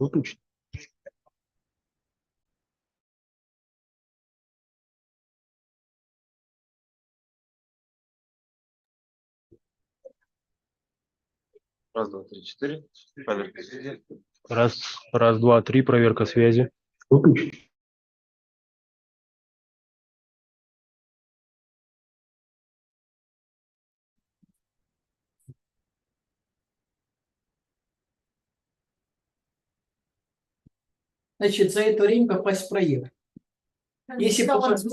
Выключить. Раз, два, три, четыре. Проверка связи. Раз, два, три, проверка связи. Выключить. Значит, за это время попасть в проект. Если попасть...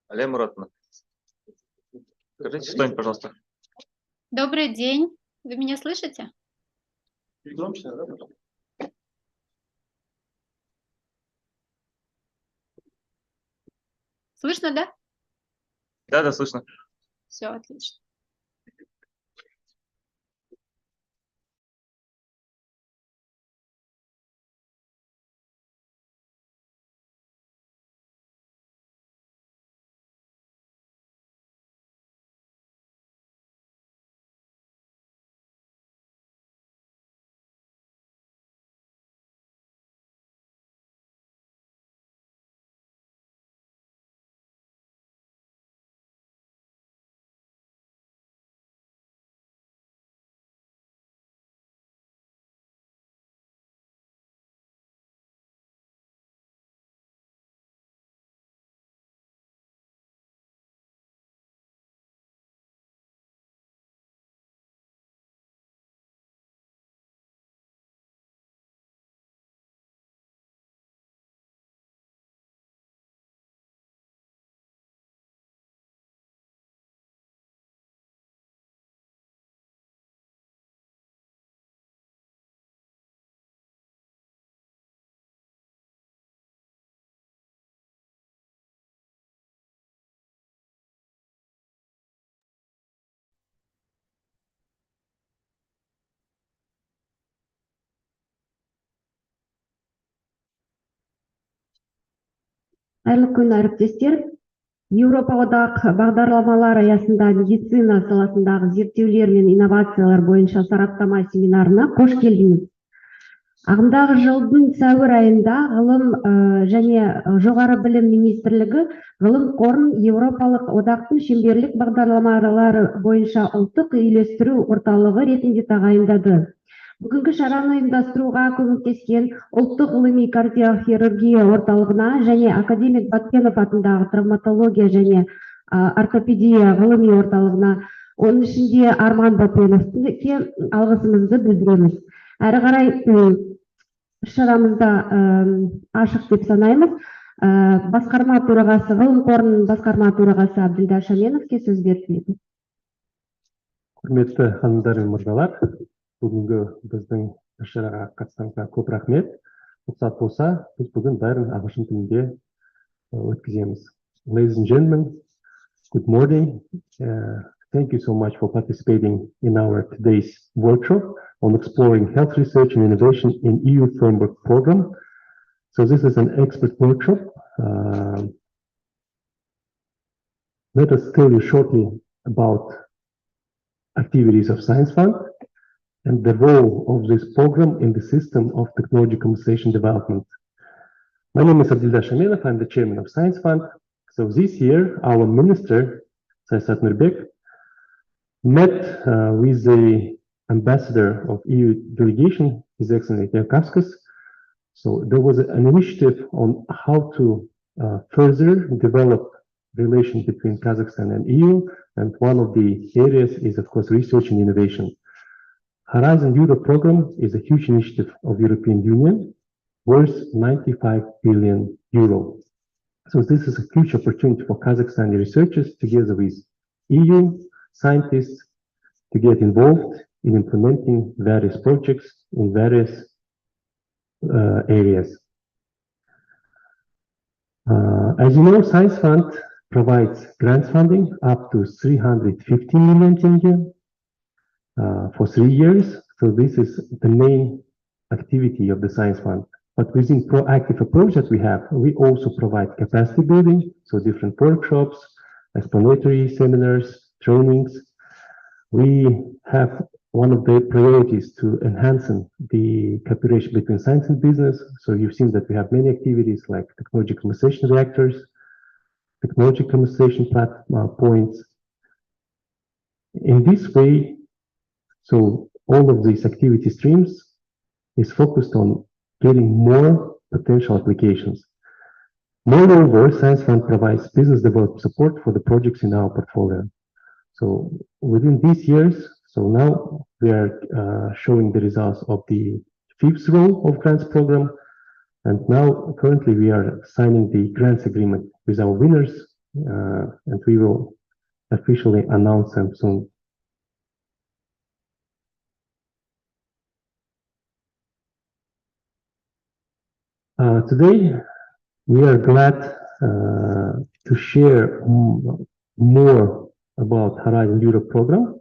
Алия Муратовна, скажите что-нибудь, пожалуйста. Добрый день. Вы меня слышите? Громче, да? Слышно, да? Да, да, слышно. Все, отлично. Қайырлы күн, әріптестер. Еуропа одақ бағдарламалар аясында медицина саласындағы зерттеулер мен инновациялар бойынша сараптама семинарына қош келдіңіз. Ағымдағы жылдың сәуір айында ғылым және жоғары білім министрлігі ғылым қорын Еуропалық одақтың шеңберлік бағдарламалары бойынша ұлттық үйлестіру орталығы ретінде тағайындады. Бүгінгі шараны ұйымдастыруға көмектескен ұлттық ғылыми кардиохирургия орталығына және академик Баткенов атындағы травматология және ортопедия ғылыми орталығына, оның ішінде Арман Батеновке алғысымызды білдіреміз. Әрі қарай шарамызда ашық деп санаймыз. Басқарма төрағасы, ғылым қорының басқарма төрағасы Абділда Шаменовке сөз беріледі. Құрметті ханымдар мен мырзалар, бүгінгі біздің іс-шараға қатысқаныңызға көп рахмет. Рұқсат болса, біз бүгін бәрін ағылшын тілінде өткіземіз. Ladies and gentlemen, good morning. Thank you so much for participating in our today's workshop on exploring health research and innovation in EU framework program. So this is an expert workshop. Let us tell you shortly about activities of Science Fund and the role of this program in the system of technology conversation development. My name is Abdillah Shaminov. I'm the chairman of Science Fund. So this year, our minister, Sayasat Nurbek, met with the ambassador of EU delegation, His Excellency Yakavskis. So there was an initiative on how to further develop relations between Kazakhstan and EU. And one of the areas is, of course, research and innovation. Horizon Europe program is a huge initiative of European Union worth 95 billion euro. So this is a huge opportunity for Kazakhstani researchers together with EU scientists to get involved in implementing various projects in various areas. As you know, Science Fund provides grants funding up to 350 million tenge for 3 years. So this is the main activity of the Science Fund. But within proactive approach that we have, we also provide capacity building, so different workshops, explanatory seminars, trainings. We have one of the priorities to enhancing the cooperation between science and business. So you've seen that we have many activities like technology conversation reactors, technology conversation points. In this way, so all of these activity streams is focused on getting more potential applications. Moreover, Science Fund provides business development support for the projects in our portfolio. So within these years, so now we are showing the results of the 5th row of grants program. And now, currently, we are signing the grants agreement with our winners, and we will officially announce them soon. Today, we are glad to share more about Horizon Europe program.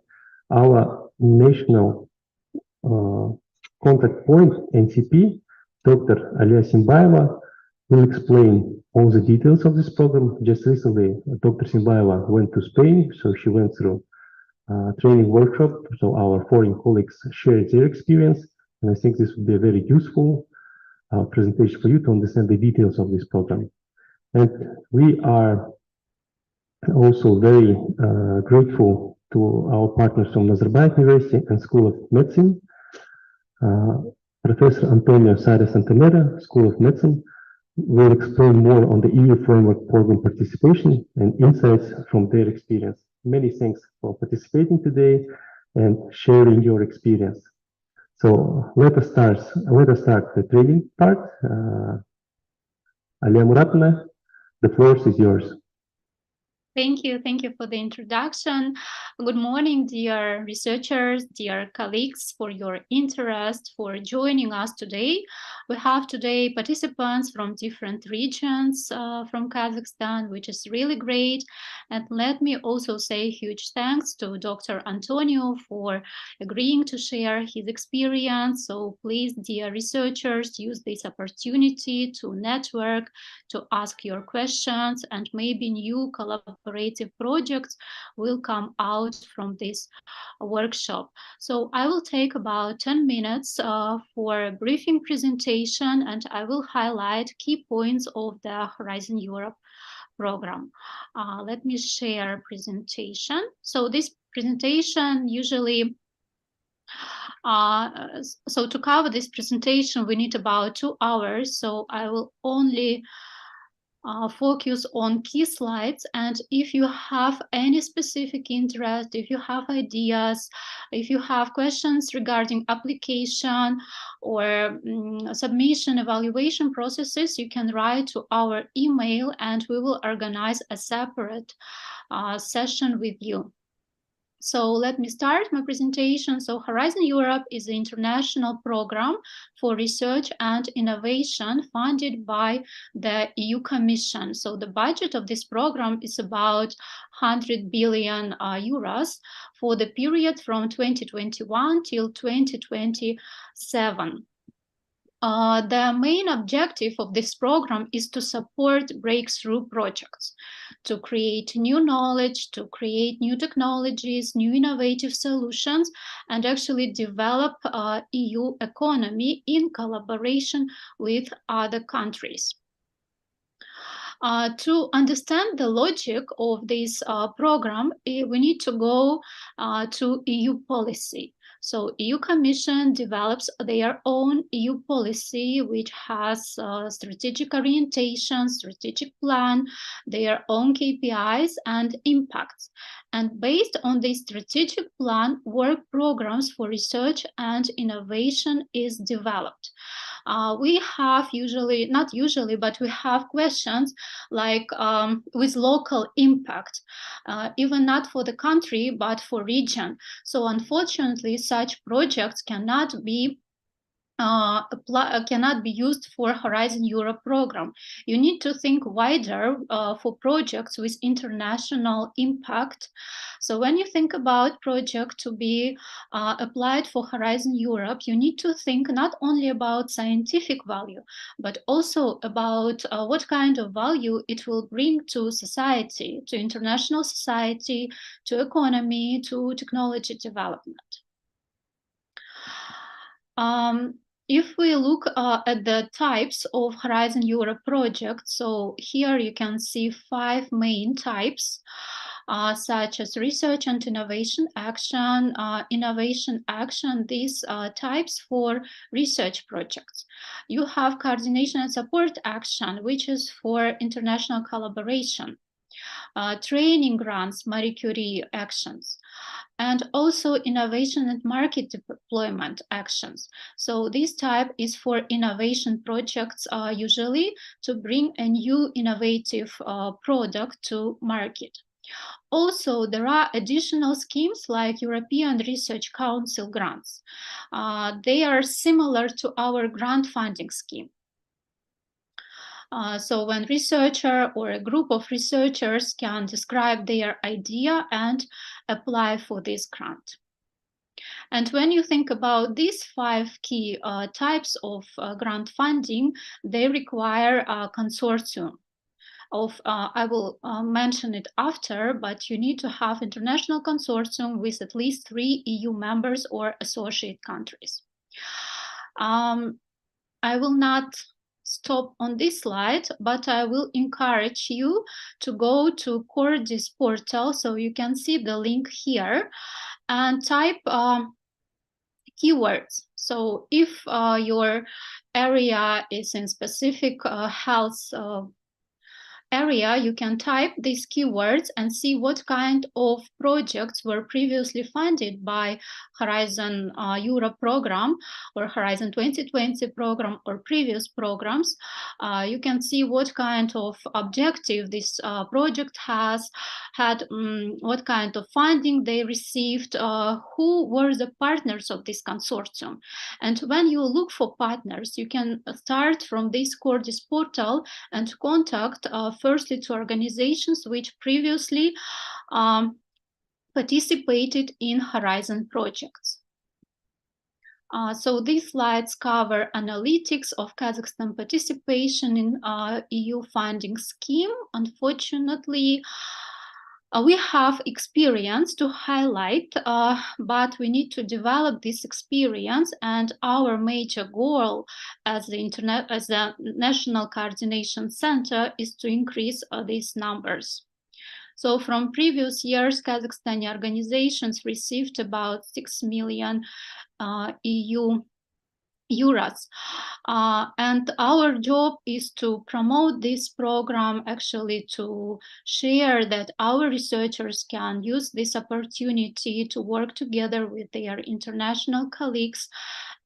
Our national contact point, NCP, Dr. Alia Simbayeva, will explain all the details of this program. Just recently, Dr. Simbayeva went to Spain, so she went through a training workshop, so our foreign colleagues shared their experience, and I think this would be a very useful presentation for you to understand the details of this program. And we are also very grateful to our partners from Nazarbayev University and School of Medicine. Professor Antonio Sares Antonera, School of Medicine, will explain more on the EU framework program participation and insights from their experience. Many thanks for participating today and sharing your experience. So let us start the training part. Alia Muratовна, the floor is yours. Thank you for the introduction. Good morning, dear researchers, dear colleagues, for your interest, for joining us today. We have today participants from different regions from Kazakhstan, which is really great. And let me also say huge thanks to Dr. Antonio for agreeing to share his experience. So please, dear researchers, use this opportunity to network, to ask your questions, and maybe new collaborative projects will come out from this workshop. So I will take about 10 minutes for a briefing presentation, and I will highlight key points of the Horizon Europe program. Let me share presentation. So this presentation usually so to cover this presentation, we need about 2 hours. So I will only focus on key slides, and if you have any specific interest, if you have ideas, if you have questions regarding application or submission evaluation processes, you can write to our email and we will organize a separate session with you. So let me start my presentation. So Horizon Europe is an international program for research and innovation funded by the EU Commission. So the budget of this program is about 100 billion euros for the period from 2021 till 2027. The main objective of this program is to support breakthrough projects, to create new knowledge, to create new technologies, new innovative solutions, and actually develop EU economy in collaboration with other countries. To understand the logic of this program, we need to go to EU policy. So EU Commission develops their own EU policy, which has strategic orientation, strategic plan, their own KPIs and impacts. And based on this strategic plan, work programs for research and innovation is developed. We have but we have questions like with local impact, even not for the country, but for region. So unfortunately, such projects cannot be used for Horizon Europe program. You need to think wider for projects with international impact. So when you think about project to be applied for Horizon Europe, you need to think not only about scientific value, but also about what kind of value it will bring to society, to international society, to economy, to technology development. If we look at the types of Horizon Europe projects, so here you can see 5 main types, such as research and innovation action, these types for research projects. You have coordination and support action, which is for international collaboration. Training grants, Marie Curie actions. and also innovation and market deployment actions. So this type is for innovation projects, usually to bring a new innovative product to market. Also, there are additional schemes like European Research Council grants. They are similar to our grant funding scheme. So when researcher or a group of researchers can describe their idea and apply for this grant. And when you think about these 5 key types of grant funding, they require a consortium of, I will mention it after, but you need to have international consortium with at least 3 EU members or associate countries. I will not stop on this slide, but I will encourage you to go to Cordis portal, so you can see the link here, and type keywords. So if your area is in specific health area, you can type these keywords and see what kind of projects were previously funded by Horizon Europe program or Horizon 2020 program or previous programs. You can see what kind of objective this project has had, what kind of funding they received, who were the partners of this consortium. And when you look for partners, you can start from this Cordis portal and contact firstly to organizations which previously participated in Horizon projects. So these slides cover analytics of Kazakhstan participation in EU funding scheme. Unfortunately, we have experience to highlight, but we need to develop this experience, and our major goal as the National Coordination Center is to increase these numbers. So from previous years, Kazakhstani organizations received about 6 million EU euros. And our job is to promote this program, actually to share that our researchers can use this opportunity to work together with their international colleagues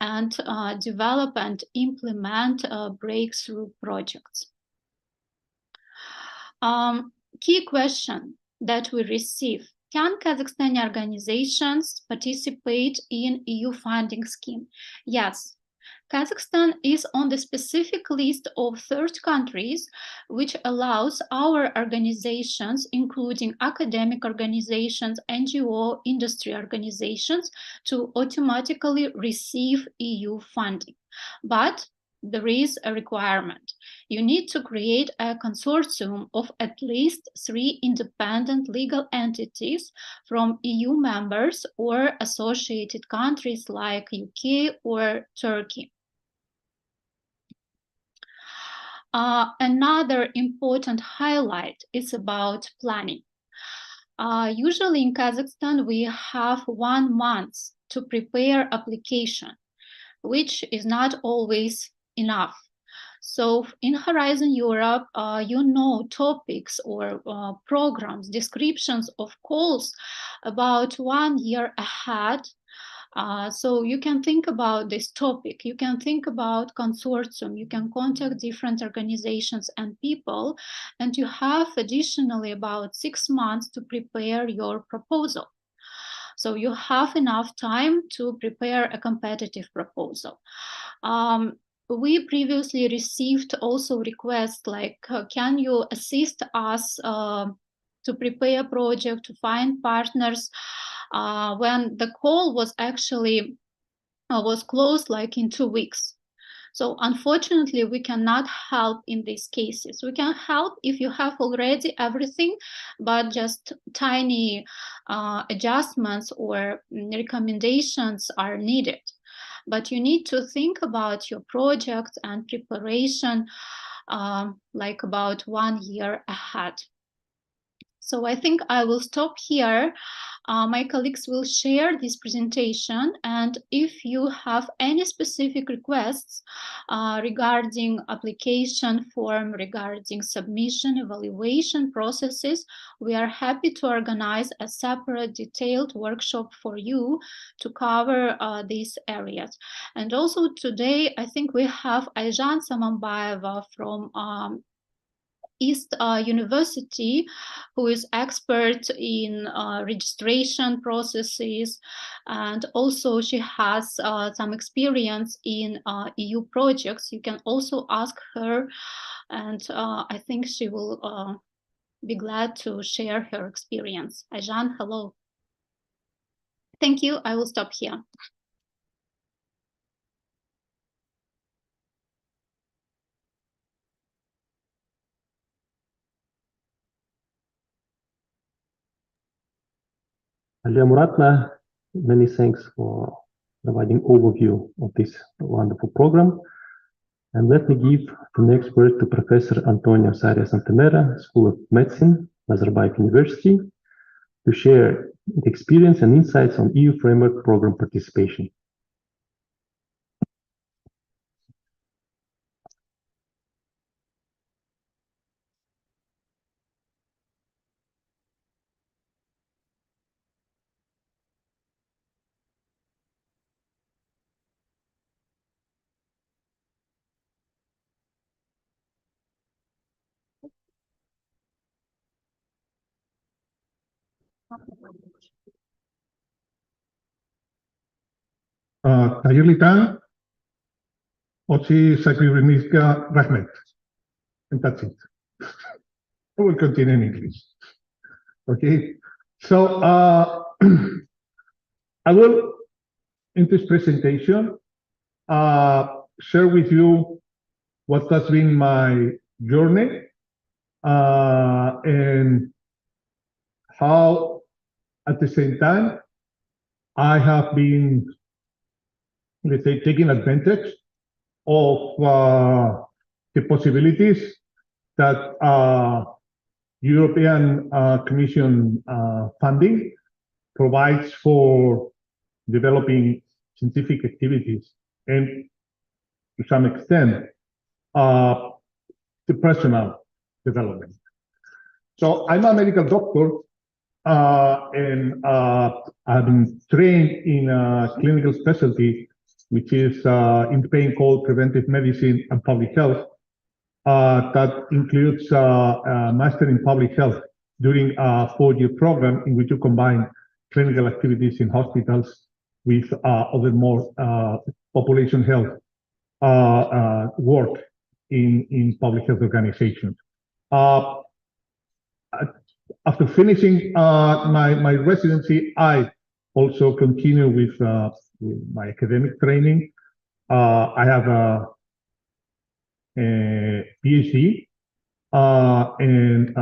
and develop and implement breakthrough projects. Key question that we receive: can Kazakhstani organizations participate in EU funding scheme? Yes. Kazakhstan is on the specific list of third countries, which allows our organizations, including academic organizations, NGO, industry organizations, to automatically receive EU funding. But there is a requirement. You need to create a consortium of at least 3 independent legal entities from EU members or associated countries like UK or Turkey. Another important highlight is about planning. Usually in Kazakhstan, we have 1 month to prepare application, which is not always enough. So in Horizon Europe, you know topics or programs, descriptions of calls about 1 year ahead. So you can think about this topic, you can think about consortium, you can contact different organizations and people, and you have additionally about 6 months to prepare your proposal. So you have enough time to prepare a competitive proposal. We previously received also requests like, can you assist us to prepare a project, to find partners, when the call was actually was closed like in 2 weeks. So unfortunately, we cannot help in these cases. We can help if you have already everything, but just tiny adjustments or recommendations are needed. But you need to think about your project and preparation like about 1 year ahead. So I think I will stop here. My colleagues will share this presentation, and if you have any specific requests regarding application form, regarding submission, evaluation processes, we are happy to organize a separate detailed workshop for you to cover these areas. And also today, I think we have Ayjan Samambayeva from East University, who is expert in registration processes, and also she has some experience in EU projects. You can also ask her, and I think she will be glad to share her experience. Ayjan, hello. Thank you. I will stop here. Alia Muratna, many thanks for providing overview of this wonderful program. And let me give the next word to Professor Antonio Saria Santanera, School of Medicine, Nazarbayev University, to share the experience and insights on EU framework program participation. Hayırlı tan, Ochi Sakribrimiska Rahmet. And that's it. I will continue in English. Okay. So I will, in this presentation, share with you what has been my journey and how, at the same time, I have been, let's say, taking advantage of the possibilities that European Commission funding provides for developing scientific activities and, to some extent, the personal development. So I'm a medical doctor, and I've been trained in a clinical specialty, which is in Spain called preventive medicine and public health. That includes a master in public health during a 4-year program in which you combine clinical activities in hospitals with other more population health work in public health organizations. After finishing my residency, I also continue with my academic training. I have a PhD, and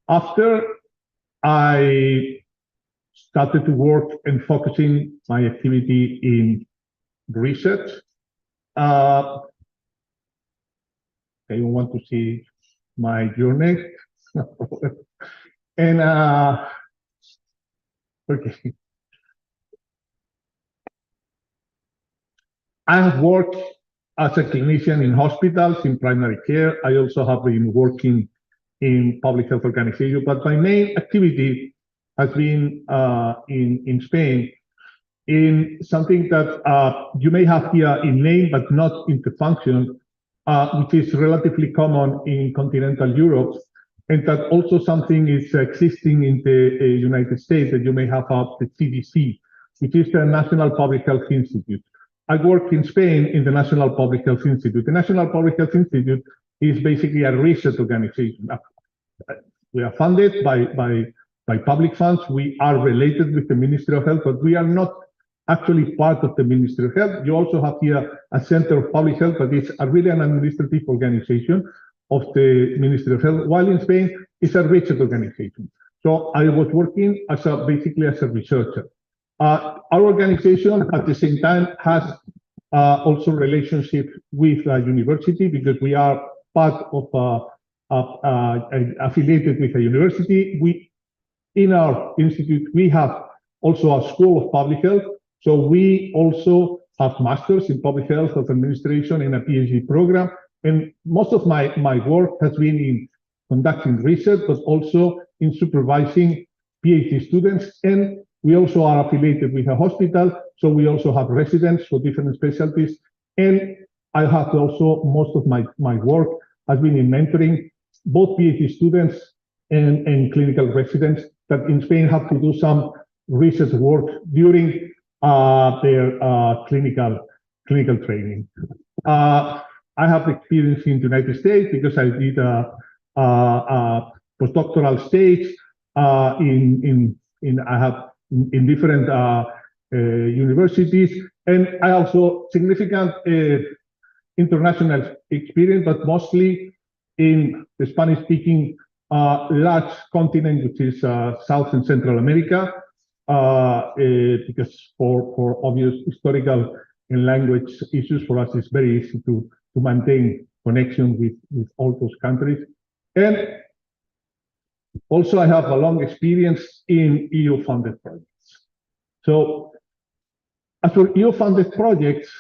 after I started to work and focusing my activity in research, I don't want to see my journey. And okay, I have worked as a clinician in hospitals, in primary care. I also have been working in public health organizations, but my main activity has been in Spain, in something that you may have here in name, but not in the function, which is relatively common in continental Europe, and that also something is existing in the United States that you may have the CDC, which is the National Public Health Institute. I work in Spain in the National Public Health Institute. The National Public Health Institute is basically a research organization. We are funded by public funds. We are related with the Ministry of Health, but we are not actually part of the Ministry of Health. You also have here a Center of Public Health, but it's really an administrative organization of the Ministry of Health, while in Spain, it's a research organization. So I was working as basically as a researcher. Our organization, at the same time, has also relationship with a university, because we are part of affiliated with a university. We in our institute, we have also a school of public health. So we also have masters in public health administration in a PhD program. And most of my work has been in conducting research, but also in supervising PhD students. And we also are affiliated with a hospital. So we also have residents for different specialties. And I have also, most of my work has been in mentoring both PhD students and clinical residents that in Spain have to do some research work during their clinical training. I have experience in the United States because I did a postdoctoral stage in different universities, and I also significant international experience, but mostly in the Spanish-speaking large continent, which is South and Central America, because for obvious historical and language issues, for us it's very easy to maintain connection with all those countries. And also I have a long experience in EU-funded projects. So as for EU-funded projects,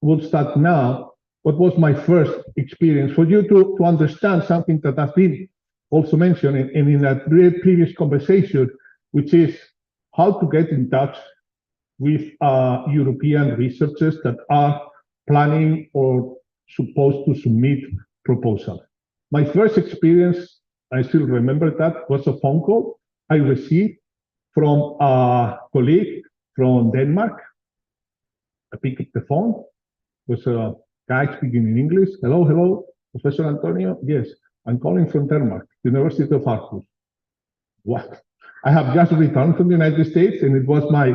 we'll start now. What was my first experience? For you to understand something that has been also mentioned and in a previous conversation, which is how to get in touch with European researchers that are planning or supposed to submit proposals. My first experience, I still remember that, was a phone call I received from a colleague from Denmark. I picked up the phone. It was a guy speaking in English. Hello, Professor Antonio. Yes, I'm calling from Denmark, University of Aarhus. What? I have just returned from the United States, and it was my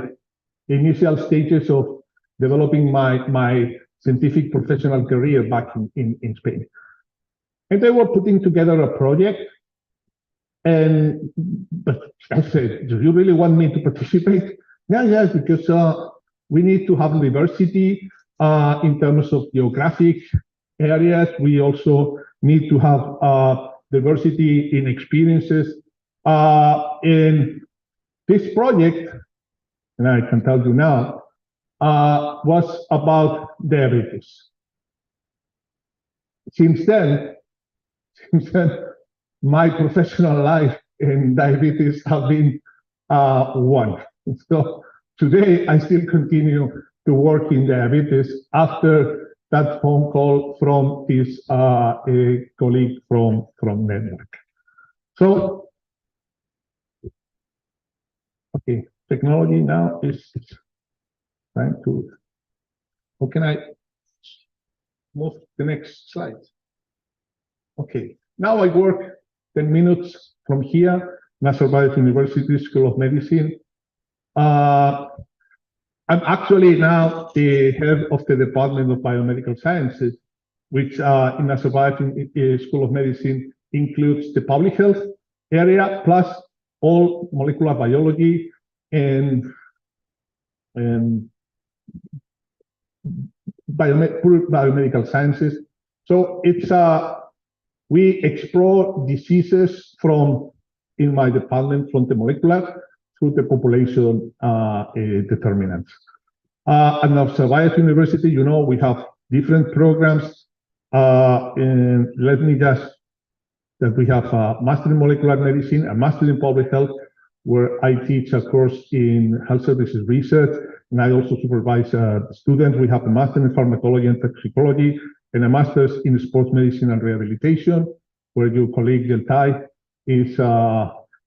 initial stages of developing my scientific professional career back in Spain. And they were putting together a project. But I said, do you really want me to participate? Yeah, because we need to have diversity in terms of geographic areas. We also need to have diversity in experiences. And this project, and I can tell you now, was about diabetes. Since then, my professional life in diabetes have been one. So today, I still continue to work in diabetes after that phone call from this colleague from Denmark. So, okay, technology now is trying to. How can I move to the next slide? Okay, now I work 10 minutes from here, Nazarbayev University School of Medicine. I'm actually now the head of the Department of Biomedical Sciences, which in Nazarbayev School of Medicine includes the public health area, plus all molecular biology and biomedical sciences. So it's we explore diseases in my department, from the molecular to the population determinants. At Nazarbayev University, you know, we have different programs. And let me just, that we have a master in molecular medicine, a master in public health, where I teach a course in health services research, and I also supervise students. We have a master in pharmacology and toxicology, and a master's in sports medicine and rehabilitation, where your colleague Geltai is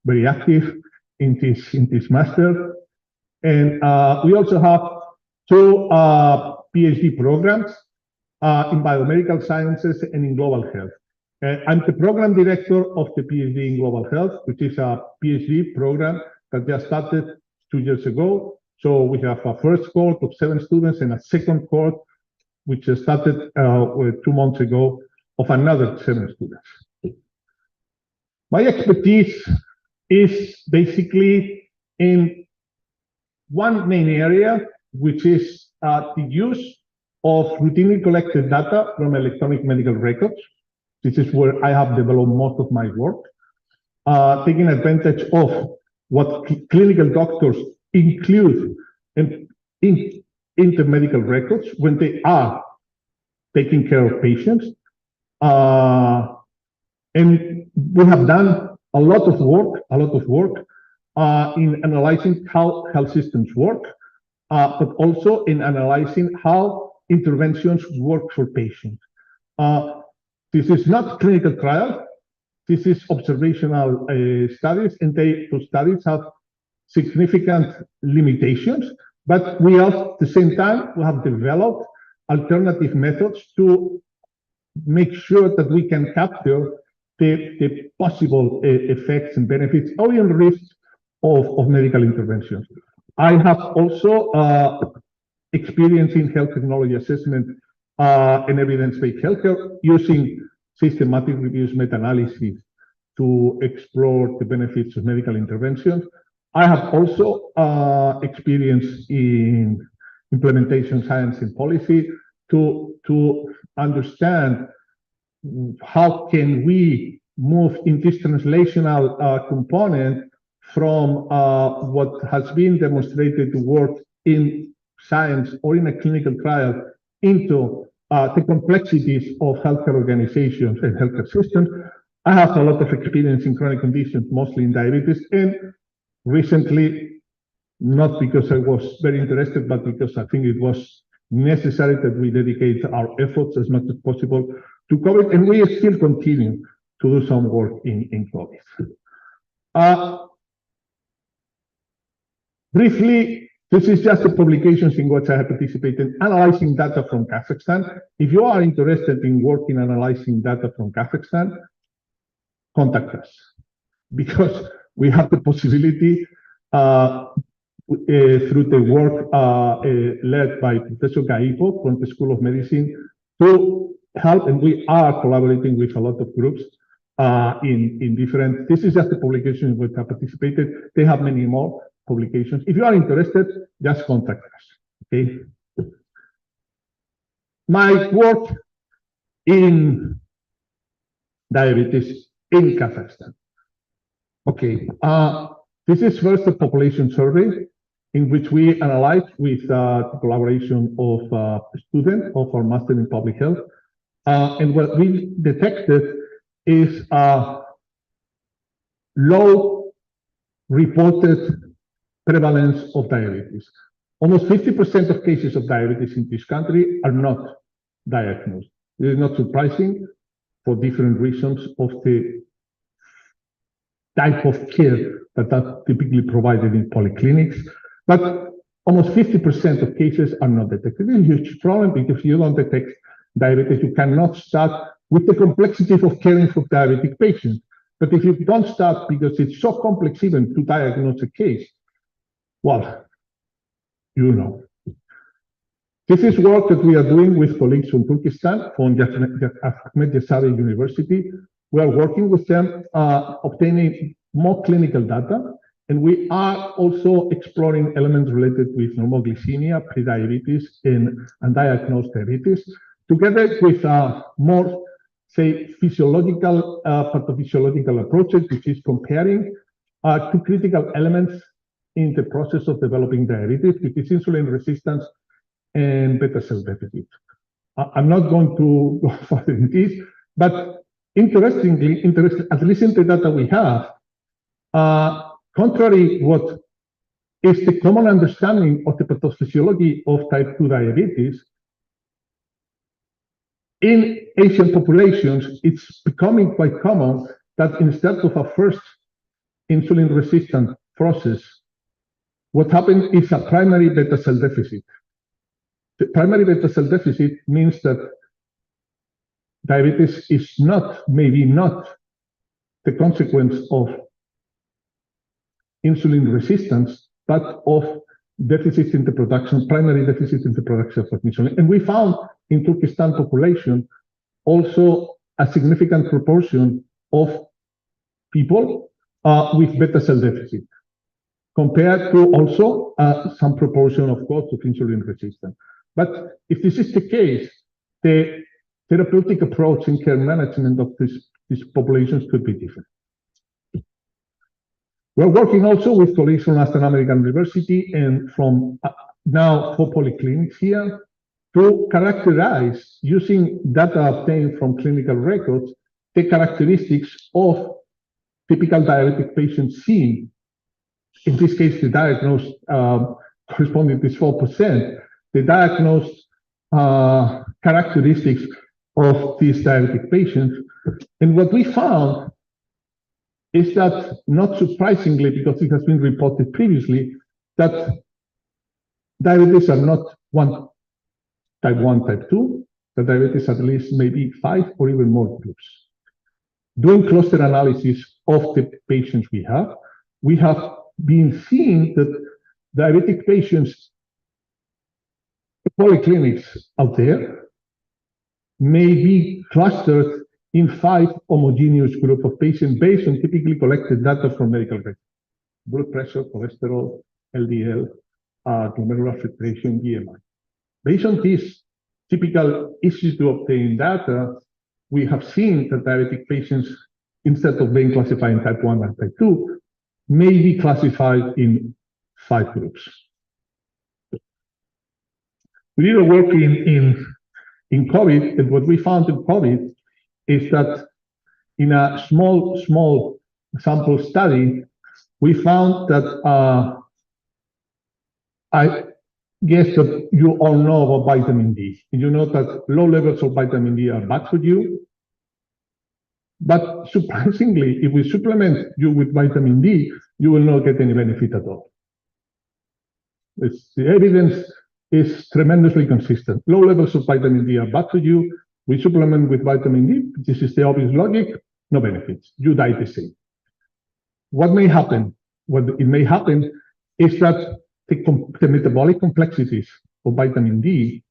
very active in this master. And we also have two PhD programs in biomedical sciences and in global health. I'm the program director of the PhD in global health, which is a PhD program that just started 2 years ago. So we have a first cohort of 7 students and a second cohort, which started 2 months ago, of another 7 students. My expertise is basically in one main area, which is the use of routinely collected data from electronic medical records. This is where I have developed most of my work. taking advantage of what clinical doctors include in the medical records when they are taking care of patients. And we have done a lot of work in analyzing how health systems work, but also in analyzing how interventions work for patients. This is not clinical trial. This is observational studies, and those studies have significant limitations. But we have, at the same time, we have developed alternative methods to make sure that we can capture the possible effects and benefits or even risks of medical interventions. I have also experience in health technology assessment and evidence-based healthcare using systematic reviews, meta-analysis to explore the benefits of medical interventions. I have also experience in implementation science and policy to understand how can we move in this translational component from what has been demonstrated to work in science or in a clinical trial into the complexities of healthcare organizations and healthcare systems. I have a lot of experience in chronic conditions, mostly in diabetes, and recently, not because I was very interested, but because I think it was necessary that we dedicate our efforts as much as possible to COVID, and we still continue to do some work in COVID. Briefly, this is just the publications in which I have participated, analyzing data from Kazakhstan. If you are interested in working analyzing data from Kazakhstan, contact us, because we have the possibility through the work led by Professor Gaipo from the School of Medicine to help, and we are collaborating with a lot of groups in different, this is just the publication in which I participated. They have many more publications. If you are interested, just contact us, okay? My work in diabetes in Kazakhstan. Okay, this is first a population survey in which we analyze with the collaboration of students of our Master in Public Health. And what we detected is low reported prevalence of diabetes. Almost 50% of cases of diabetes in this country are not diagnosed. It is not surprising for different reasons of the type of care that are typically provided in polyclinics. But almost 50% of cases are not detected. It's a huge problem because if you don't detect diabetes, you cannot start with the complexity of caring for diabetic patients. But if you don't start because it's so complex even to diagnose a case, well, you know. This is work that we are doing with colleagues from Turkestan, from Ahmed Yassari University. We are working with them, obtaining more clinical data, and we are also exploring elements related with normoglycemia, prediabetes, and undiagnosed diabetes, together with more, say, physiological, pathophysiological approaches, which is comparing two critical elements in the process of developing diabetes, which is insulin resistance and beta cell deficit. I'm not going to go further in this, but interestingly, at least in the data we have, contrary what is the common understanding of the pathophysiology of type 2 diabetes, in Asian populations, it's becoming quite common that instead of a first insulin resistant process, what happens is a primary beta cell deficit. The primary beta cell deficit means that diabetes is not, maybe not, the consequence of insulin resistance, but of deficits in the production, primary deficits in the production of insulin. And we found in Turkestan population also a significant proportion of people with beta cell deficit, compared to also some proportion, of course, of insulin resistance. But if this is the case, the therapeutic approach in care management of these populations could be different. We're working also with colleagues from Aston American University and from now 4 polyclinics here to characterize, using data obtained from clinical records, the characteristics of typical diabetic patients seen. In this case, the diagnosed corresponding to 4%, the diagnosed characteristics of these diabetic patients. And what we found is that, not surprisingly, because it has been reported previously, that diabetes are not type 1, type 2, the diabetes at least maybe 5 or even more groups. Doing cluster analysis of the patients we have been seeing that diabetic patients, polyclinics out there, may be clustered in 5 homogeneous group of patients based on typically collected data from medical records: blood pressure, cholesterol, LDL, glomerular filtration, BMI. Based on this typical easy to obtain data, we have seen that diabetic patients, instead of being classified in type 1 and type 2, may be classified in 5 groups. We did a work in COVID, and what we found in COVID is that in a small sample study, we found that I guess that you all know about vitamin D. You know that low levels of vitamin D are bad for you. But surprisingly, if we supplement you with vitamin D, you will not get any benefit at all. The evidence is tremendously consistent. Low levels of vitamin D are bad for you. We supplement with vitamin D. This is the obvious logic. No benefits. You die the same. What may happen? What it may happen is that the metabolic complexities of vitamin D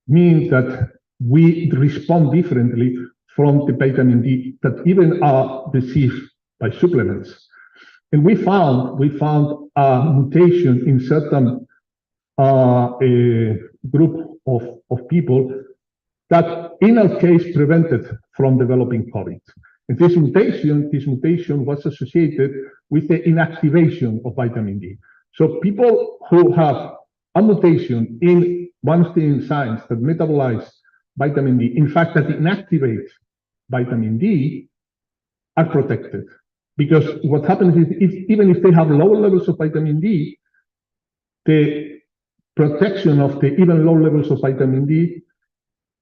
mean that we respond differently from the vitamin D that even are received by supplements. And we found a mutation in certain group of people that in our case prevented from developing COVID. And this mutation was associated with the inactivation of vitamin D. So people who have a mutation in one of the enzymes that metabolize vitamin D, in fact, that inactivates vitamin D, are protected. Because what happens is, even if they have lower levels of vitamin D, the protection of the even low levels of vitamin D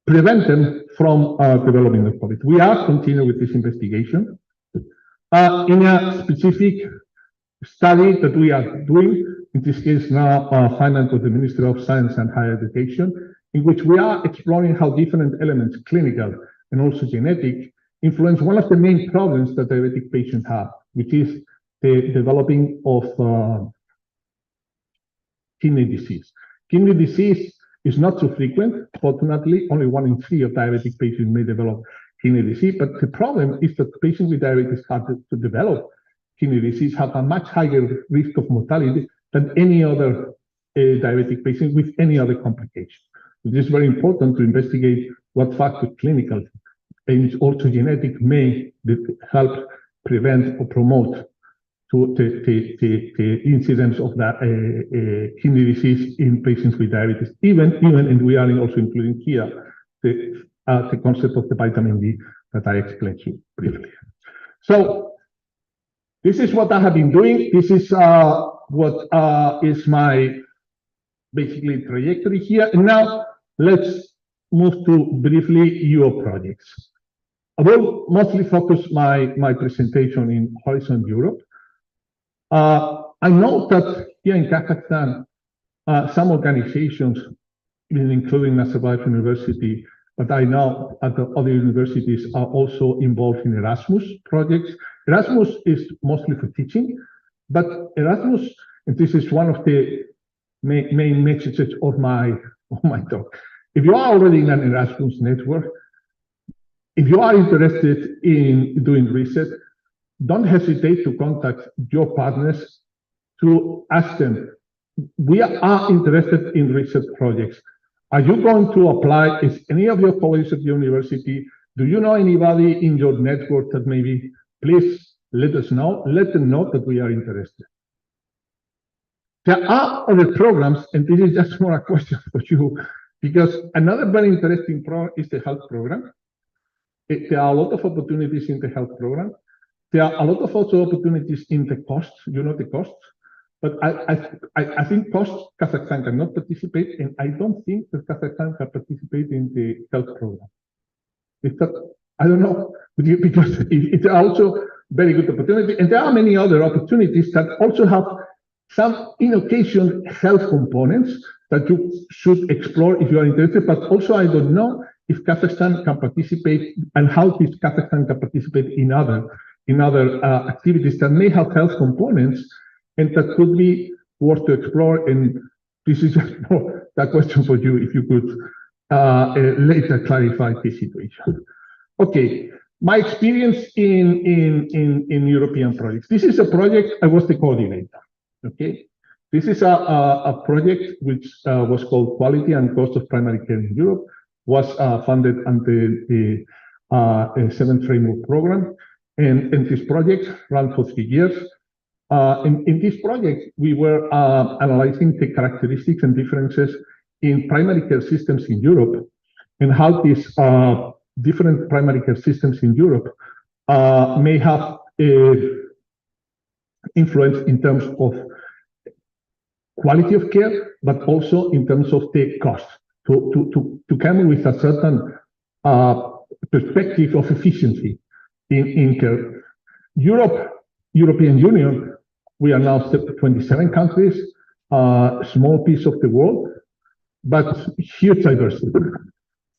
prevent them from developing the COVID. We are continuing with this investigation. In a specific study that we are doing, in this case now financed with the Ministry of Science and Higher Education, in which we are exploring how different elements, clinical and also genetic, influence one of the main problems that diabetic patients have, which is the developing of kidney disease. Kidney disease is not so frequent. Fortunately, only 1 in 3 of diabetic patients may develop kidney disease. But the problem is that patients with diabetes to develop kidney disease have a much higher risk of mortality than any other diabetic patient with any other complication. It is very important to investigate what factor, clinical and also genetic, may help prevent or promote to the incidence of that kidney disease in patients with diabetes. Even, and we are also including here the concept of the vitamin D that I explained to you briefly. So this is what I have been doing. This is what is my basically trajectory here. And now let's move to briefly your projects. I will mostly focus my presentation in Horizon Europe. I know that here in Kazakhstan, some organizations, including Nazarbayev University, but I know at the other universities are also involved in Erasmus projects. Erasmus is mostly for teaching, but Erasmus, and this is one of the main messages of my talk. If you are already in an Erasmus network, if you are interested in doing research, don't hesitate to contact your partners to ask them, we are interested in research projects. Are you going to apply? Is any of your colleagues at the university? Do you know anybody in your network that maybe? Please let us know, let them know that we are interested. There are other programs, and this is just more a question for you, because another very interesting program is the health program. There are a lot of opportunities in the health program. There are a lot of also opportunities in the costs, the costs. But I think Kazakhstan cannot participate, and I don't think that Kazakhstan can participate in the health program. I don't know, because it's also very good opportunity, and there are many other opportunities that also have some innovation health components that you should explore if you are interested. But also, I don't know if Kazakhstan can participate, and how this Kazakhstan can participate in other activities that may have health components, and that could be worth to explore. And this is that question for you, if you could later clarify this situation. Okay, my experience in European projects. This is a project I was the coordinator. Okay, this is a project which was called Quality and Cost of Primary Care in Europe, was funded under the 7th Framework Program, and this project ran for 3 years. In this project, we were analyzing the characteristics and differences in primary care systems in Europe, and how these different primary care systems in Europe may have influence in terms of quality of care, but also in terms of the cost, to come with a certain perspective of efficiency in care. European Union, we are now 27 countries, small piece of the world, but huge diversity.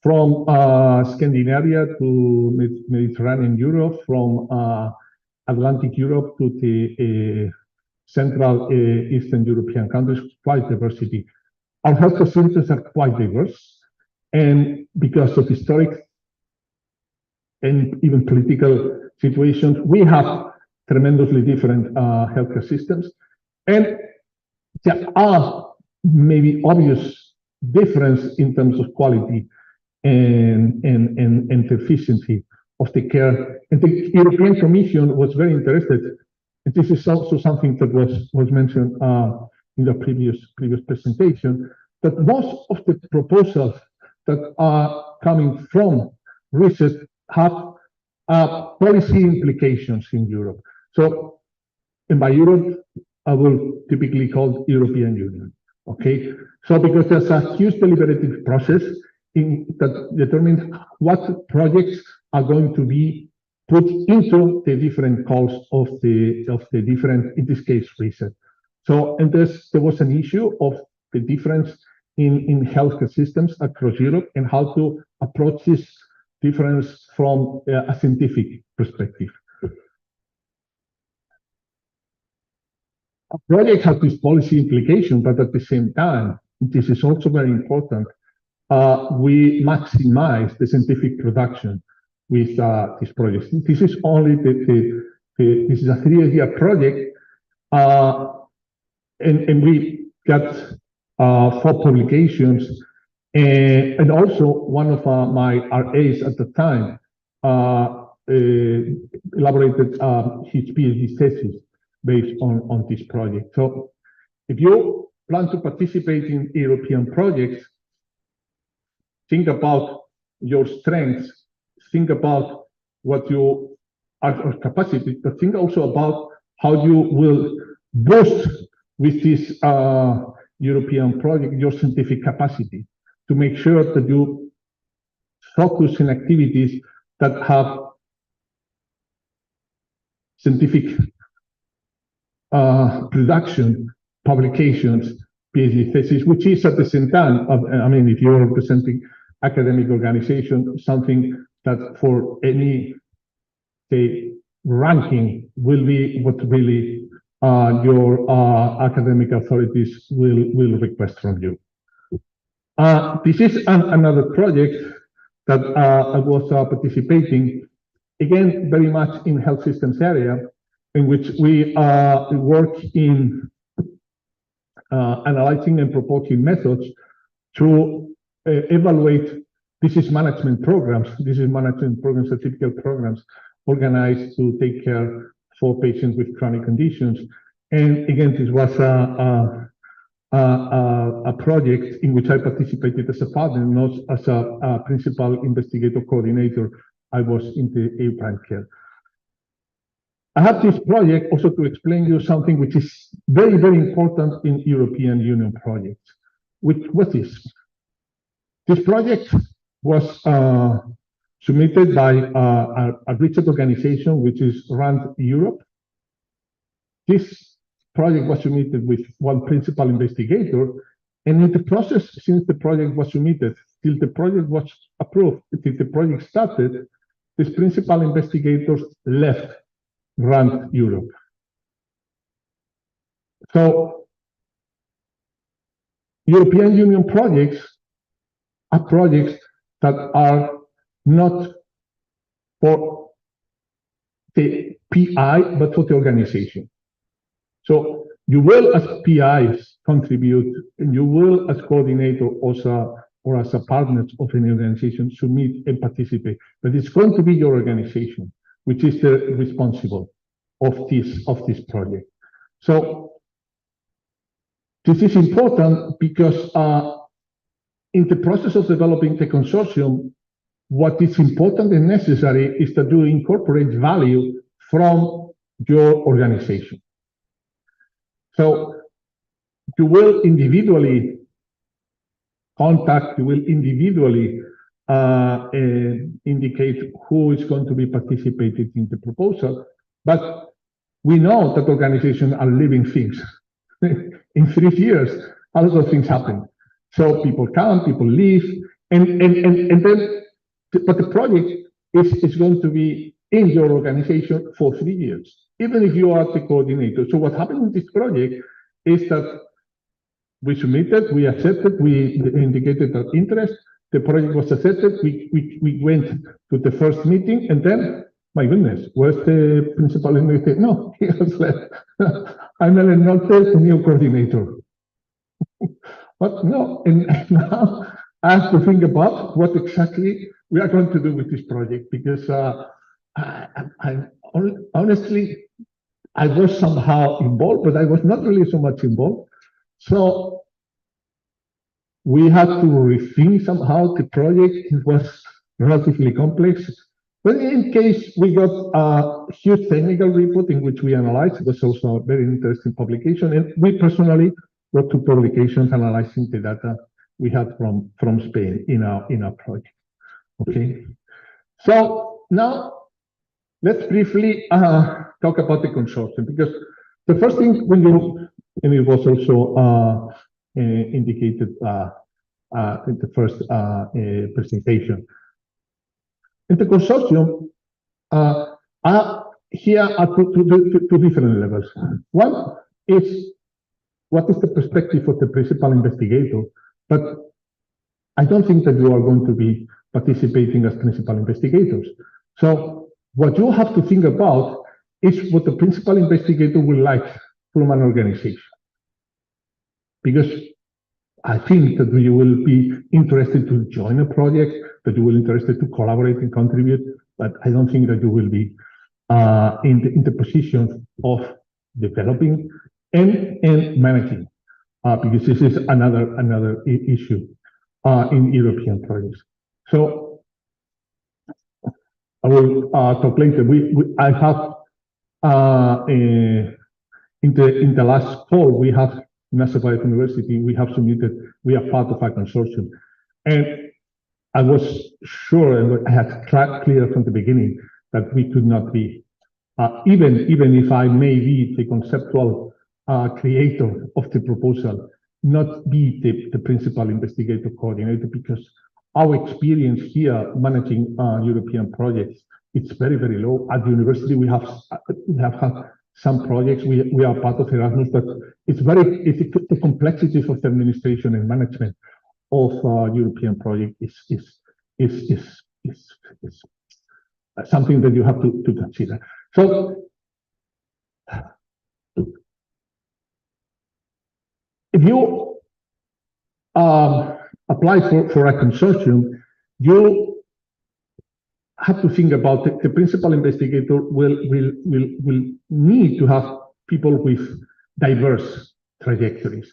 From Scandinavia to Mediterranean Europe, from Atlantic Europe to the Central Eastern European countries, quite diversity. Our health facilities are quite diverse, and because of historic and even political situations, we have tremendously different healthcare systems, and there are maybe obvious difference in terms of quality and efficiency of the care. And the European Commission was very interested, and this is also something that was mentioned in the previous presentation, that most of the proposals that are coming from research have policy implications in Europe. So, and by Europe, I will typically call European Union. Okay, so because there's a huge deliberative process that determines what projects are going to be put into the different calls of the different, in this case, research. So, and there was an issue of the difference in healthcare systems across Europe, and how to approach this difference from a scientific perspective. A project has this policy implication, but at the same time, this is also very important, we maximize the scientific production with this project. This is only this is a 3-year project, and we got 4 publications, and also one of my RAs at the time elaborated his PhD thesis based on this project. So if you plan to participate in European projects, think about your strengths, think about what you are capacity, but think also about how you will boost with this European project your scientific capacity, to make sure that you focus on activities that have scientific production, publications, PhD thesis, which is at the same time, I mean, if you're representing academic organization, something that for any, say, ranking will be what really your academic authorities will request from you. This is another project that I was participating, again, very much in health systems area, in which we work in analyzing and proposing methods to evaluate disease management programs, certificate programs organized to take care for patients with chronic conditions. And again, this was a project in which I participated as a partner, not as a principal investigator coordinator. I was in the A prime care. I have this project also to explain you something which is very, very important in European Union projects. What is? This project was submitted by a research organization which is around Europe. This project was submitted with one principal investigator, and in the process, since the project was submitted, till the project was approved, till the project started, these principal investigators left around Europe. So European Union projects are projects that are not for the PI, but for the organization. So you will, as PIs, contribute, and you will, as coordinator, also, or as a partner of an organization, submit and participate. But it's going to be your organization which is the responsible of this project. So this is important because in the process of developing the consortium, what is important and necessary is that you incorporate value from your organization. So you will individually contact, you will individually indicate who is going to be participating in the proposal, but we know that organizations are living things. In 3 years, a lot of things happen. So people come, people leave, and then, but the project is going to be in your organization for 3 years, even if you are the coordinator. So what happened with this project is that we submitted, we accepted, we indicated our interest, the project was accepted, we went to the first meeting, and then, my goodness, where's the principal investigator? No, he has left. I'm not the new coordinator. But no, and now I have to think about what exactly we are going to do with this project, because honestly, I was somehow involved, but I was not really so much involved. So we had to rethink somehow the project. It was relatively complex. But in case we got a huge technical report in which we analyzed, it was also a very interesting publication. And we personally wrote 2 publications analyzing the data we had from Spain in our project. Okay. So now let's briefly talk about the consortium, because the first thing when you, and it was also indicated in the first presentation. In the consortium, here are two different levels. One is what is the perspective of the principal investigator, but I don't think that you are going to be participating as principal investigators. So what you have to think about is what the principal investigator would like from an organization. Because I think that you will be interested to join a project, that you will be interested to collaborate and contribute, but I don't think that you will be in the position of developing and managing, because this is another issue in European projects. So I will talk later. I have in the last call we have Nazarbayev University. We have submitted. We are part of a consortium, and I was sure and I had clear from the beginning that we could not be, even if I may be the conceptual creator of the proposal, not be the principal investigator coordinator, because our experience here managing European projects, it's very, very low. At the university, we have had some projects. We are part of Erasmus, but it's the complexities of the administration and management of European project is something that you have to consider. So if you apply for a consortium, you have to think about the principal investigator will need to have people with diverse trajectories.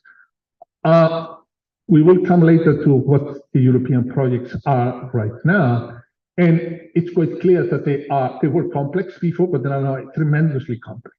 We will come later to what the European projects are right now, and it's quite clear that they were complex before, but they are now tremendously complex,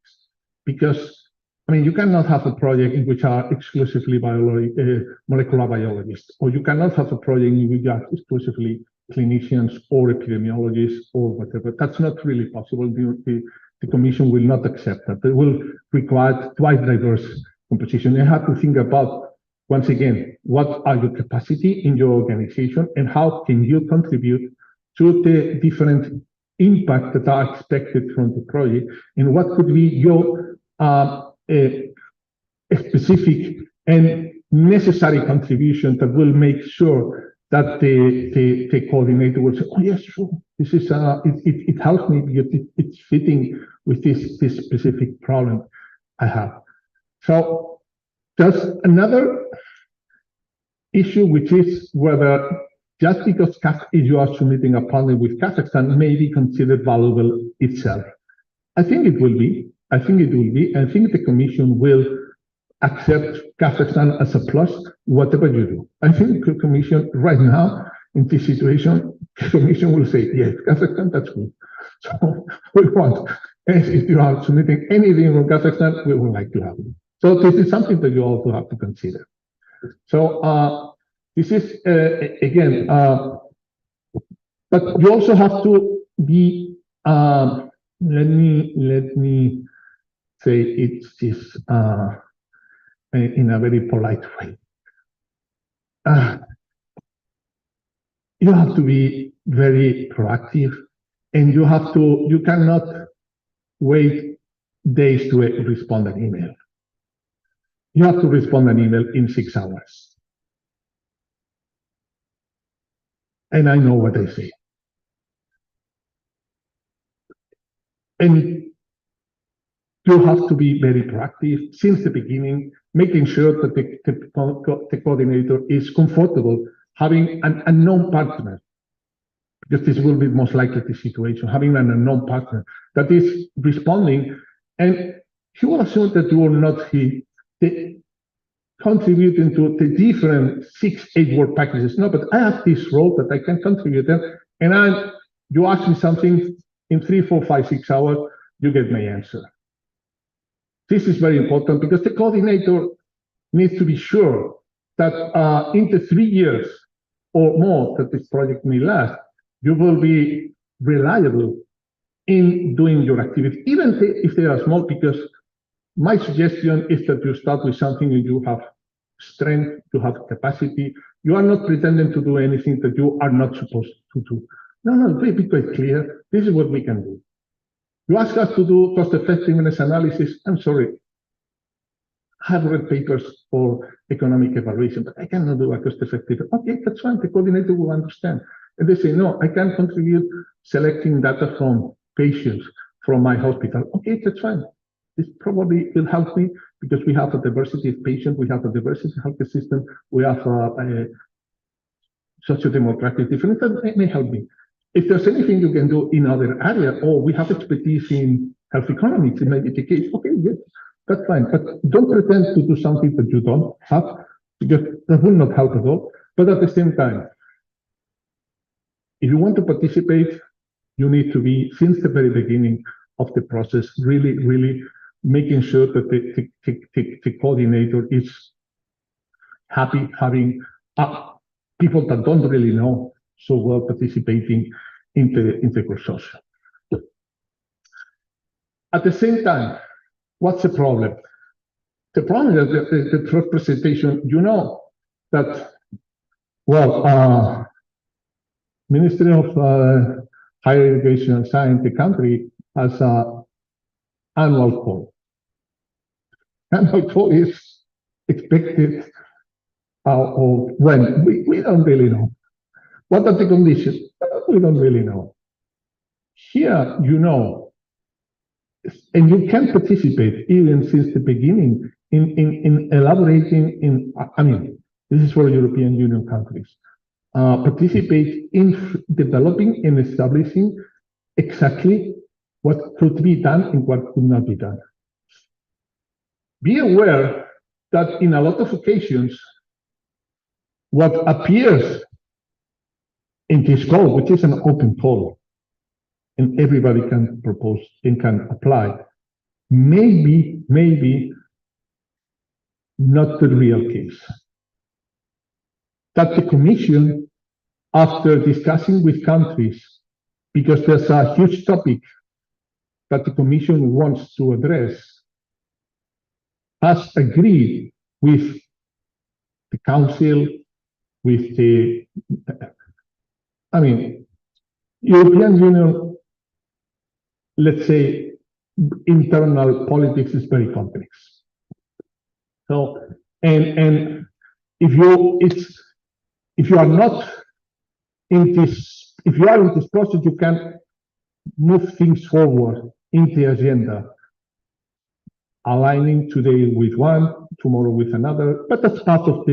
because I mean, you cannot have a project in which are exclusively molecular biologists, or you cannot have a project in which are exclusively clinicians or epidemiologists or whatever. That's not really possible. The Commission will not accept that. They will require twice diverse composition. You have to think about, once again, what are your capacity in your organization and how can you contribute to the different impact that are expected from the project, and what could be your a specific and necessary contribution that will make sure that the coordinator will say, oh yes, sure, this is it helps me because it's fitting with this specific problem I have. So there's another issue, which is whether just because you are submitting a partner with Kazakhstan may be considered valuable itself. I think it will be. I think the Commission will accept Kazakhstan as a plus, whatever you do. I think the Commission right now, in this situation, the Commission will say, yes, Kazakhstan, that's good. So we want, if you are submitting anything from Kazakhstan, we would like to have it. So this is something that you also have to consider. So this is, again, but you also have to be, let me say it's this in a very polite way. You have to be very proactive, and you cannot wait days to respond an email. You have to respond an email in 6 hours. And I know what I say. And you have to be very proactive since the beginning, making sure that the coordinator is comfortable having an unknown partner, because this will be most likely the situation, having an unknown partner that is responding, and he will assume that you will not be contributing to the different 6-8 work packages. No, but I have this role that I can contribute, and you ask me something in 3, 4, 5, 6 hours, you get my answer. This is very important because the coordinator needs to be sure that in the 3 years or more that this project may last, you will be reliable in doing your activity, even if they are small, because my suggestion is that you start with something and you have strength, you have capacity. You are not pretending to do anything that you are not supposed to do. No, be quite clear. This is what we can do. You ask us to do cost effectiveness analysis. I'm sorry. I have read papers for economic evaluation, but I cannot do a cost effective. Okay, that's fine. The coordinator will understand. And they say, no, I can contribute selecting data from patients from my hospital. Okay, that's fine. This probably will help me because we have a diversity of patients, we have a diversity of healthcare system, we have a socio-demographic difference that may help me. If there's anything you can do in other areas, or we have expertise in health economics, it may be the case. Okay, yes, that's fine. But don't pretend to do something that you don't have, because that will not help at all. But at the same time, if you want to participate, you need to be, since the very beginning of the process, really making sure that the coordinator is happy having people that don't really know so well participating in the consortium. At the same time, what's the problem? The problem is that the first presentation, you know that, well, Ministry of Higher Education and Science, the country has an annual call. Annual call is expected or when? We don't really know. What are the conditions? We don't really know. Here, you know, and you can participate even since the beginning in elaborating I mean, this is for European Union countries. participate in developing and establishing exactly what could be done and what could not be done. Be aware that in a lot of occasions, what appears in this call, which is an open call, and everybody can propose and can apply, maybe not the real case. That the Commission, after discussing with countries, because there's a huge topic that the Commission wants to address, has agreed with the Council, with the, European Union, let's say, internal politics is very complex. So, and if you are not in this, if you are in this process, you can move things forward in the agenda, aligning today with one, tomorrow with another, but that's part of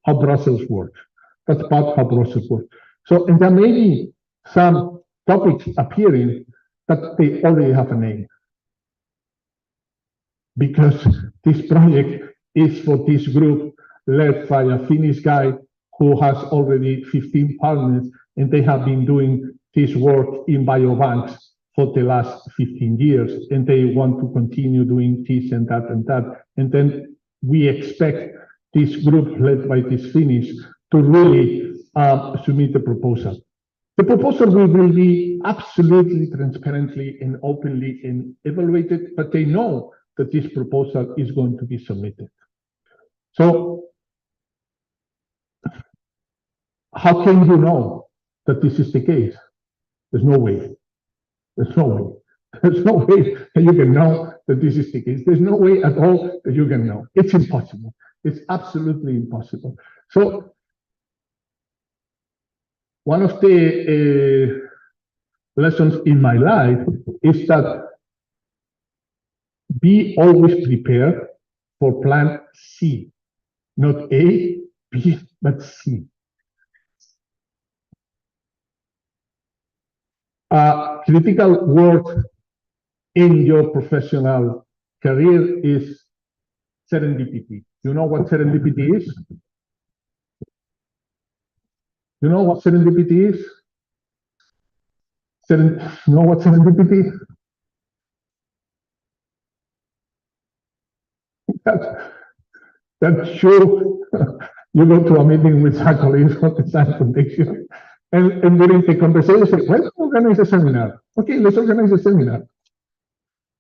how Brussels works. That's part of how Brussels works. So, and there may be some topics appearing that they already have a name. Because this project is for this group led by a Finnish guy who has already 15 partners, and they have been doing this work in biobanks for the last 15 years, and they want to continue doing this and that and that. And then we expect this group led by this Finnish to really submit the proposal. The proposal will be absolutely transparently and openly and evaluated, but they know that this proposal is going to be submitted. So how can you know that this is the case? There's no way. There's no way. There's no way that you can know that this is the case. There's no way at all that you can know. It's impossible. It's absolutely impossible. So one of the lessons in my life is that be always prepared for plan C, not A, B, but C. A critical word in your professional career is serendipity. You know what serendipity is? You know what serendipity is? You know what serendipity is? That's sure you go to a meeting with a colleague from the Science Foundation, and during the conversation, say, let's organize a seminar. Okay, let's organize a seminar.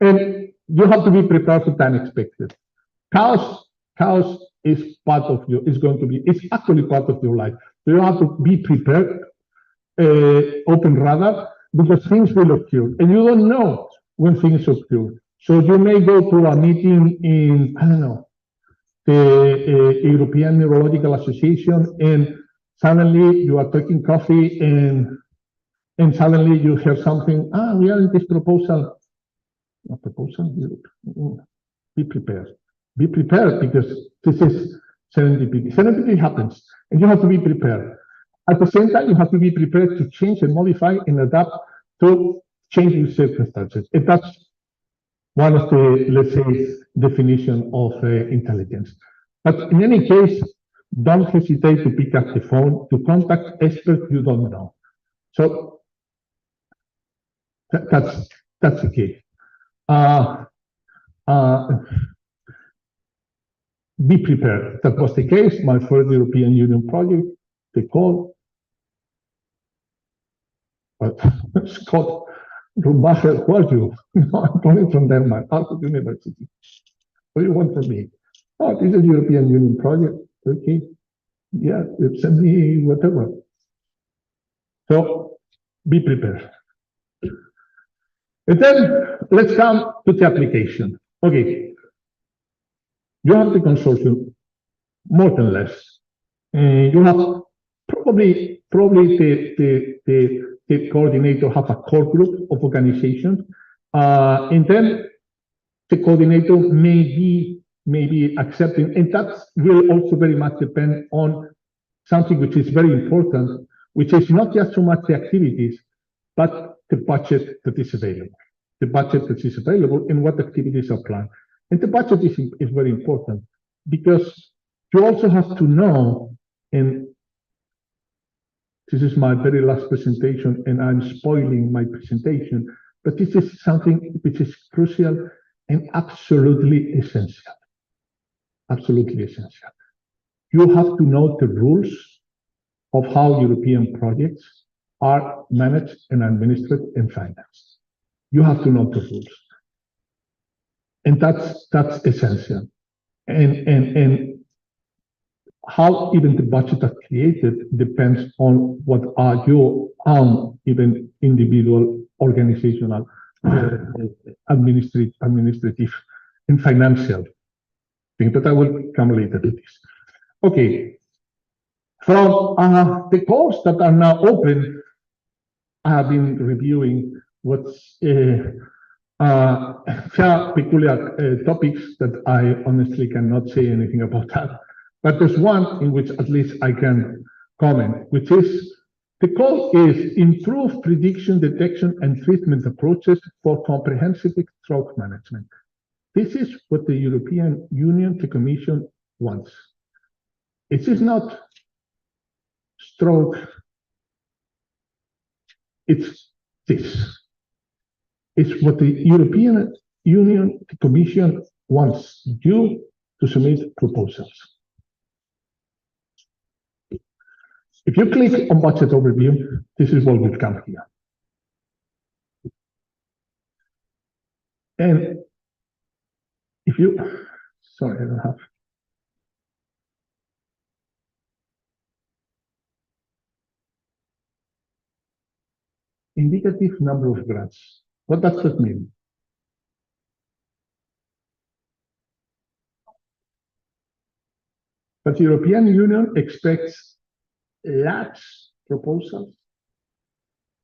And you have to be prepared for the unexpected. Chaos is part of you, it's actually part of your life. So you have to be prepared, open radar, because things will occur. And you don't know when things occur. So you may go to a meeting in, I don't know, the European Neurological Association, and suddenly you are taking coffee, and suddenly you hear something, we are in this proposal. A proposal? Be prepared. Be prepared, because this is serendipity. Serendipity happens, and you have to be prepared. At the same time, you have to be prepared to change and modify and adapt to changing circumstances. And that's one of the, let's say, definition of intelligence. But in any case, don't hesitate to pick up the phone to contact experts you don't know. So that's the key. Be prepared. That was the case. My first European Union project, they called. But Scott Rumbacher, who are you? I'm coming from Denmark, Harvard University. What do you want from me? Oh, this is a European Union project. Okay. Yeah, send me whatever. So be prepared. And then let's come to the application. Okay. You have the consortium, more than less. You have probably the coordinator have a core group of organizations, and then the coordinator may be accepting, and that will also very much depend on something which is very important, which is not just so much the activities, but the budget that is available. The budget that is available and what activities are planned. And the budget is very important because you also have to know, and this is my very last presentation and I'm spoiling my presentation, but this is something which is crucial and absolutely essential. Absolutely essential. You have to know the rules of how European projects are managed and administered and financed. You have to know the rules. And that's essential. And how even the budget are created depends on what are your own even individual organizational administrative and financial thing, but I will come later to this. Okay, from the calls that are now open, I have been reviewing what's peculiar topics that I honestly cannot say anything about that. But there's one in which at least I can comment, which is the call is improve prediction, detection, and treatment approaches for comprehensive stroke management. This is what the European Union, the Commission wants. It is not stroke, it's this. It's what the European Union, the Commission wants you to submit proposals. If you click on budget overview, this is what will come here. And if you, sorry, I don't have. Indicative number of grants. What does that mean? But the European Union expects large proposals,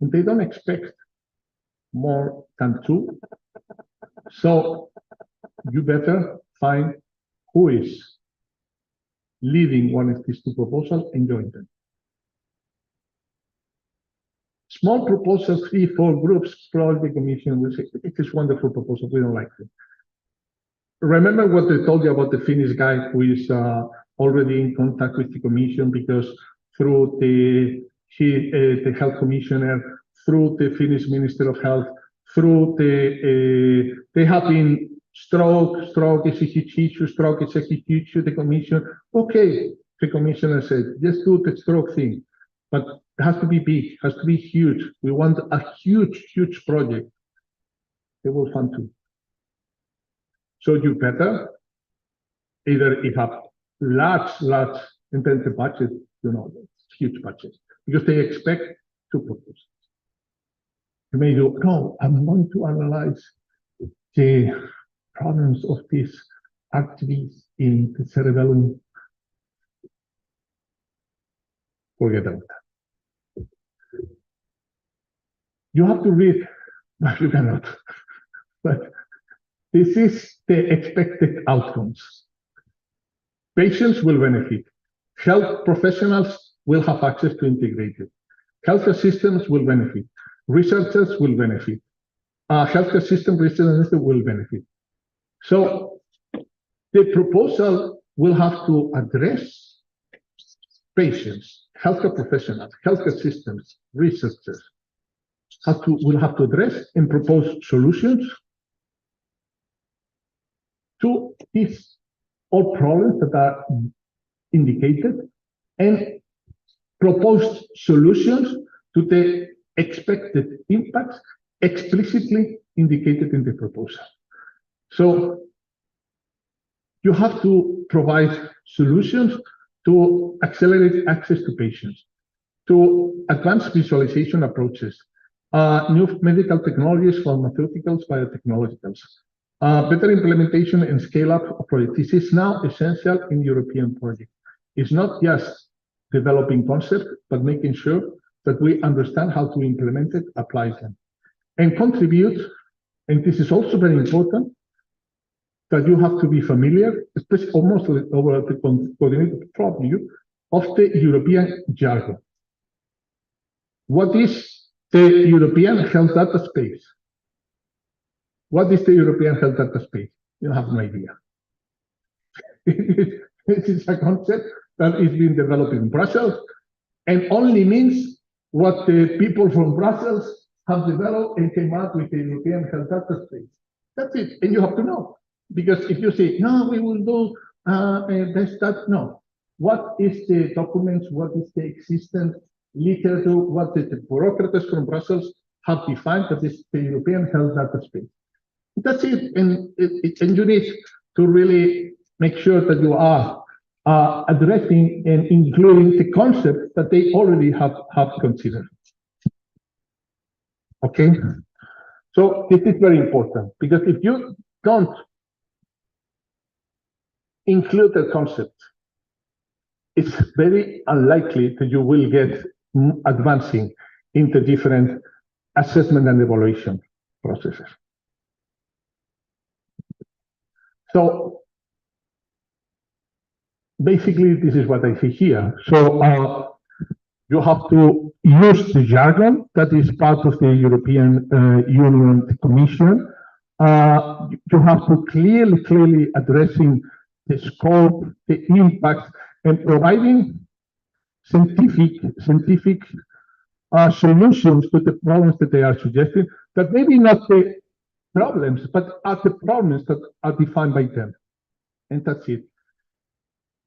and they don't expect more than 2. So you better find who is leading one of these 2 proposals and join them. Small proposals, 3, 4 groups, probably the Commission will say, it is wonderful proposal, we don't like it. Remember what I told you about the Finnish guy who is already in contact with the Commission because through the health commissioner, through the Finnish Minister of Health, through they have been stroke is a huge issue, stroke is a huge issue, the Commission, okay, the Commissioner said, just do the stroke thing, but it has to be big, has to be huge. We want a huge project. They will fund too. So you better either if have large intensive budget, huge budget, because they expect 2 proposals. You may do, no, I'm going to analyze the problems of these activities in the cerebellum. Forget about that. You have to read, but you cannot. But this is the expected outcomes. Patients will benefit. Health professionals will have access to integrated. Healthcare systems will benefit. Researchers will benefit. Healthcare system researchers will benefit. So the proposal will have to address patients, healthcare professionals, healthcare systems, researchers, will have to address and propose solutions to these all problems that are indicated and propose solutions to the expected impacts explicitly indicated in the proposal. So you have to provide solutions to accelerate access to patients, to advance visualization approaches, new medical technologies, pharmaceuticals, biotechnologicals, better implementation and scale up of projects. This is now essential in European projects. It's not just developing concepts, but making sure that we understand how to implement it, apply them, and contribute. And this is also very important, that you have to be familiar, especially almost over the coordinated problem of the European jargon. what is the European health data space? What is the European health data space? You have no idea. It is a concept that is being developed in Brussels and only means what the people from Brussels have developed and came up with the European health data space. That's it. And you have to know. Because if you say, no, we will do this, that, no. What is the documents? What is the existing literature? What is the bureaucrats from Brussels have defined that is the European health data space? That's it. And you need to really make sure that you are addressing and including the concepts that they already have considered. Okay? So this is very important, because if you don't include the concept, it's very unlikely that you will get advancing into different assessment and evaluation processes. So basically, this is what I see here. So you have to use the jargon that is part of the European Union Commission. You have to clearly addressing the scope, the impact, and providing scientific solutions to the problems that they are suggesting, that maybe not the problems, but are the problems that are defined by them. And that's it.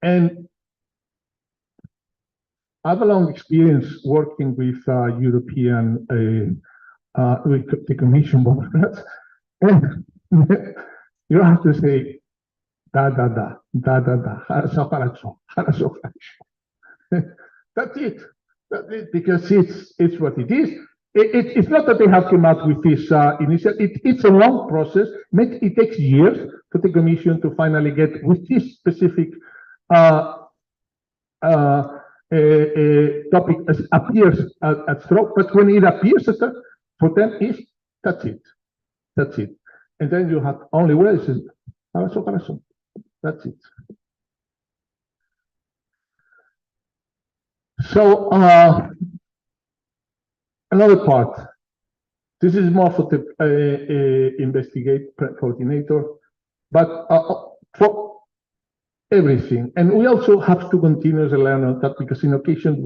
And I have a long experience working with European, with the Commission bureaucrats. And you have to say, That's it. That's it, because it's what it is. It's not that they have come up with this initiative. It's a long process. It takes years for the Commission to finally get with this specific topic as appears at stroke. But when it appears as a, for them, that's it. That's it. And then you have only words. That's it. So another part. This is more for the investigate coordinator, but for everything. And we also have to continuously learn on that, because in occasion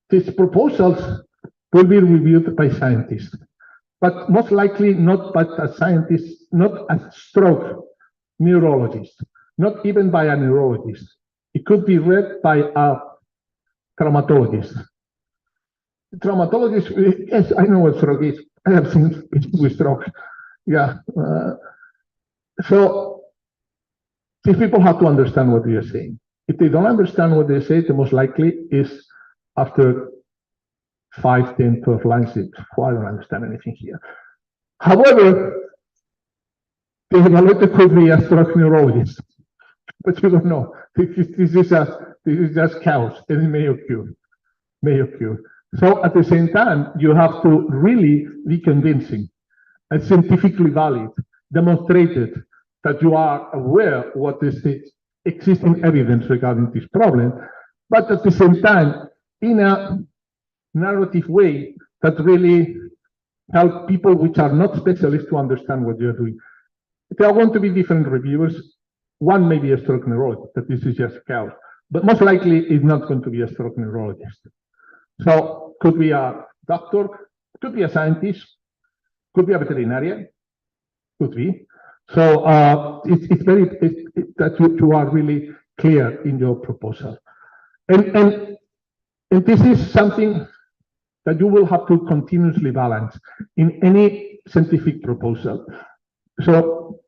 these proposals will be reviewed by scientists, but most likely not by a scientist, not a stroke neurologist, not even by a neurologist. It could be read by a traumatologist. Traumatologist, yes, I know what stroke is. I have seen people with stroke. Yeah. So these people have to understand what we are saying. If they don't understand what they say, the most likely is after 5, 10, 12 lines, I don't understand anything here. However, the evaluator could be a stroke neurologist, but you don't know. This is just chaos, and it may occur. So at the same time, you have to really be convincing and scientifically valid, demonstrated that you are aware what is the existing evidence regarding this problem, but at the same time, in a narrative way that really help people which are not specialists to understand what you're doing. There are going to be different reviewers. One may be a stroke neurologist, that this is just chaos, but most likely it's not going to be a stroke neurologist. So could be a doctor, could be a scientist, could be a veterinarian, could be. So it's very that you are really clear in your proposal, and this is something that you will have to continuously balance in any scientific proposal. So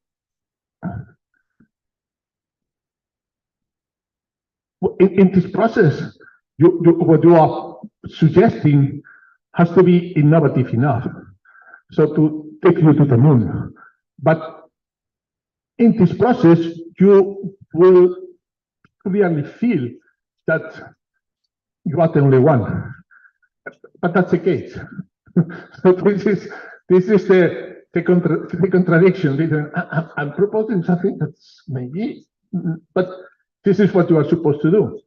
in this process, what you are suggesting has to be innovative enough, so to take you to the moon. But in this process, you will clearly feel that you are the only one. But that's the case. So this is the contradiction. I'm proposing something that's maybe, but this is what you are supposed to do.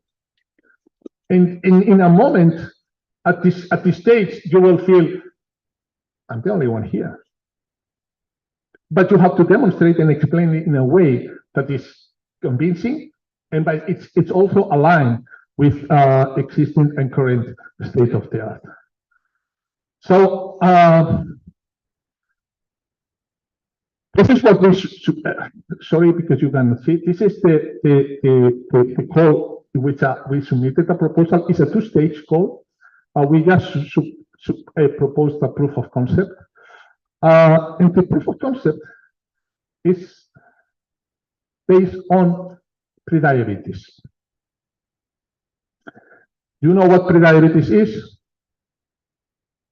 And in a moment at this stage, you will feel, I'm the only one here. But you have to demonstrate and explain it in a way that is convincing, and by it's also aligned with existing and current state of the art. So this is what we sorry, because you cannot see. This is the call in which we submitted a proposal. It's a two-stage call. We just proposed a proof of concept. And the proof of concept is based on prediabetes. Do you know what prediabetes is?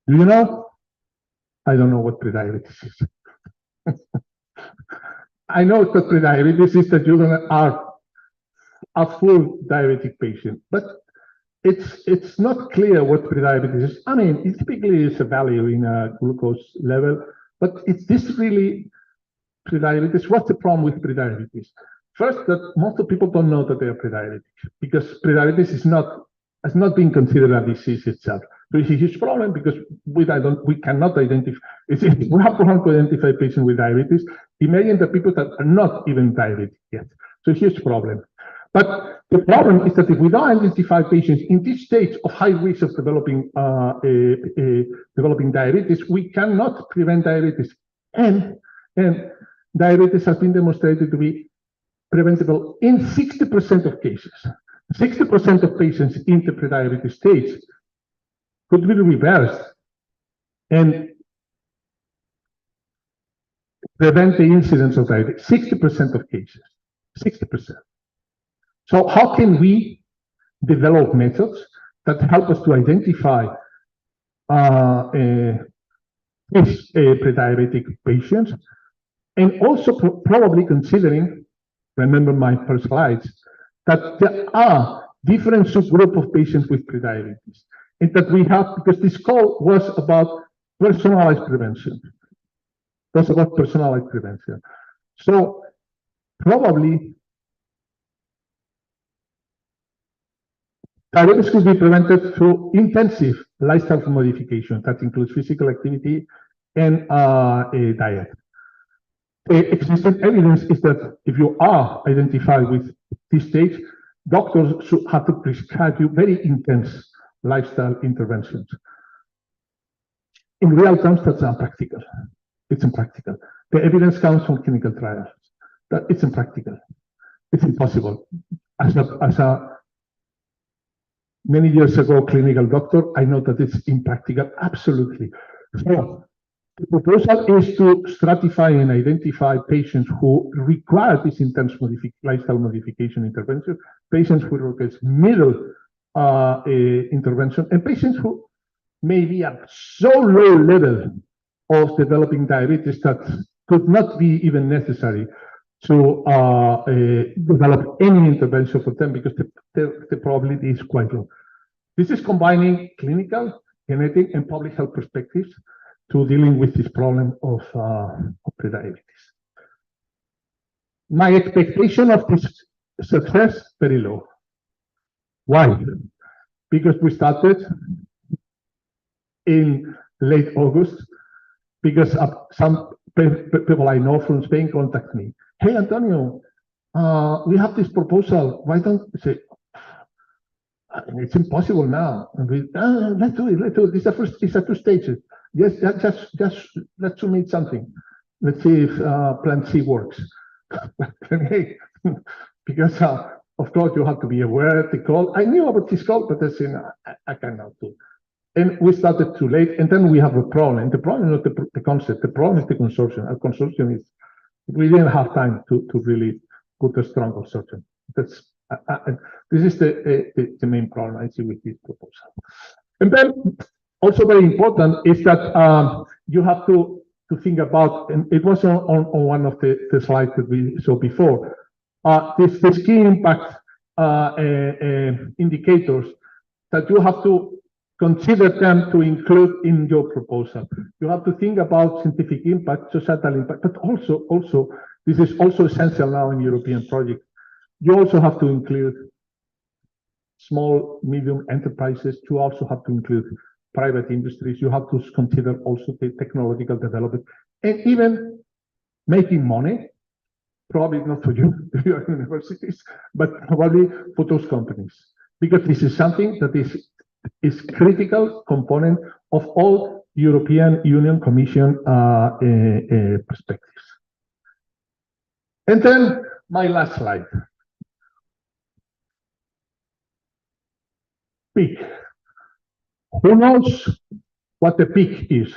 Do you know? I don't know what prediabetes is. I know that prediabetes is that you are a full diabetic patient, but it's not clear what prediabetes is. I mean, it typically is a value in a glucose level, but is this really prediabetes? What's the problem with prediabetes? First, that most of people don't know that they are prediabetic, because prediabetes has not been considered a disease itself. So it's a huge problem because we cannot identify. We have to identify patients with diabetes. Imagine the people that are not even diabetic yet. So it's a huge problem. But the problem is that if we don't identify patients in this stage of high risk of developing diabetes, we cannot prevent diabetes. And diabetes has been demonstrated to be preventable in 60% of cases. 60% of patients in the prediabetes stage could be reversed and prevent the incidence of diabetes. 60% of cases, 60%. So how can we develop methods that help us to identify these prediabetic patients, and also probably considering, remember my first slides, that there are different subgroups of patients with prediabetes, and that we have, because this call was about personalized prevention. It was about personalized prevention. So probably diabetes could be prevented through intensive lifestyle modification that includes physical activity and a diet. The existing evidence is that if you are identified with this stage, doctors should have to prescribe you very intense lifestyle interventions. In real terms, that's unpractical. It's impractical. The evidence comes from clinical trials. That it's impractical. It's impossible. As a many years ago clinical doctor, I know that it's impractical. Absolutely. So the proposal is to stratify and identify patients who require this intense lifestyle modification intervention, patients who require middle intervention, and patients who may be at so low level of developing diabetes that could not be even necessary to develop any intervention for them because the probability is quite low. This is combining clinical, genetic, and public health perspectives to dealing with this problem of prediabetes. My expectation of this success, very low. Why? Because we started in late August, because some people I know from Spain contact me. Hey, Antonio, we have this proposal. Why don't you say, it's impossible now. And we, let's do it, let's do it. It's a two stages. Yes, just let's submit something. Let's see if plan C works. Hey, because of course you have to be aware of the call. I knew about this call, but I said, no, I cannot do. And we started too late, and then we have a problem. The problem is not the concept, the problem is the consortium. Our consortium is, we didn't have time to really put a strong consortium. That's this is the main problem I see with this proposal. And then also very important is that you have to think about, and it was on one of the slides that we saw before, this key impact indicators that you have to consider them to include in your proposal. You have to think about scientific impact, societal impact, but also this is also essential now in European projects. You also have to include small, medium enterprises. You also have to include private industries. You have to consider also the technological development and even making money. Probably not for you, if you are universities, but probably for those companies, because this is something that is critical component of all European Union Commission perspectives. And then my last slide. Peak. Who knows what the peak is?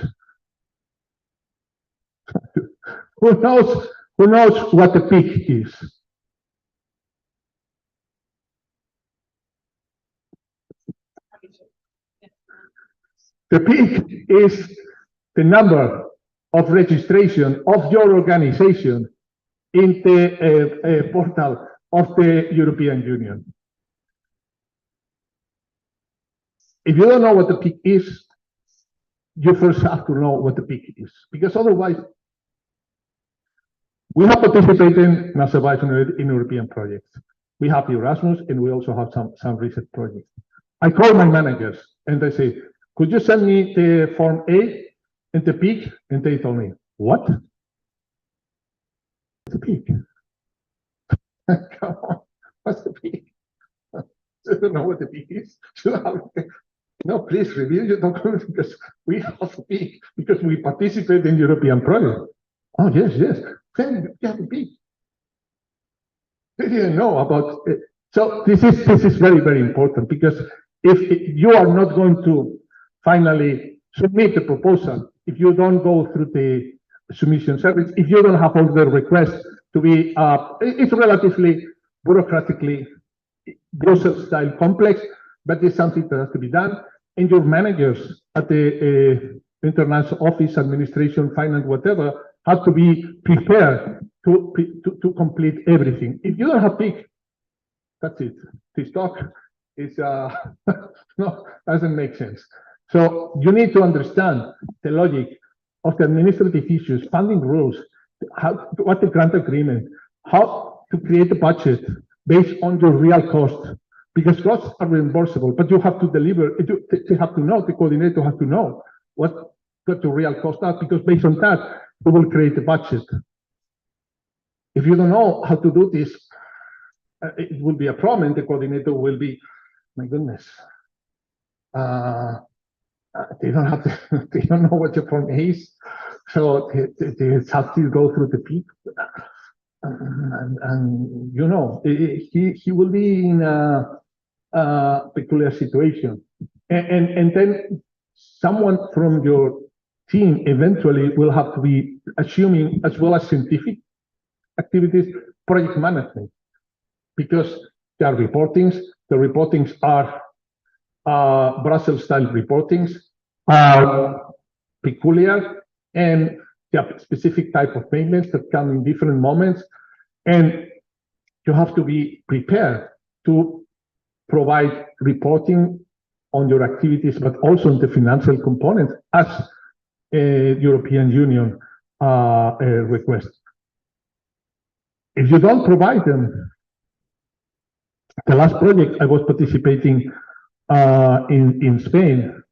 Who knows what the peak is? The peak is the number of registration of your organization in the portal of the European Union. If you don't know what the peak is, you first have to know what the peak is, because otherwise, we have participated in European projects. We have Erasmus, and we also have some research projects. I call my managers, and I say, could you send me the Form A and the peak? And they told me, what? The peak? Come on, what's the peak? I don't know what the peak is. No, please review your documents, because we have a peak, because we participate in European projects. Oh, yes, yes. Then you have a peak. They didn't know about it. So this is very, very important, because if you are not going to finally submit the proposal, if you don't go through the submission service, if you don't have all the requests to be, it's relatively bureaucratically Brussels-style complex, but it's something that has to be done. And your managers at the international office, administration, finance, whatever, have to be prepared to complete everything. If you don't have peak, that's it. This talk is no, doesn't make sense. So you need to understand the logic of the administrative issues, funding rules, what the grant agreement, how to create a budget based on your real cost, because costs are reimbursable, but you have to deliver. They have to know, the coordinator has to know what the real costs are, because based on that, we will create a budget. If you don't know how to do this, it will be a problem. The coordinator will be, my goodness, they don't have to, they don't know what your form is, so they have to go through the peak, and you know, he will be in a peculiar situation, and then someone from your team eventually will have to be assuming, as well as scientific activities, project management, because there are reportings. The reportings are Brussels-style reportings, are peculiar, and there are specific type of payments that come in different moments, and you have to be prepared to provide reporting on your activities, but also on the financial components as European Union request. If you don't provide them, the last project I was participating in Spain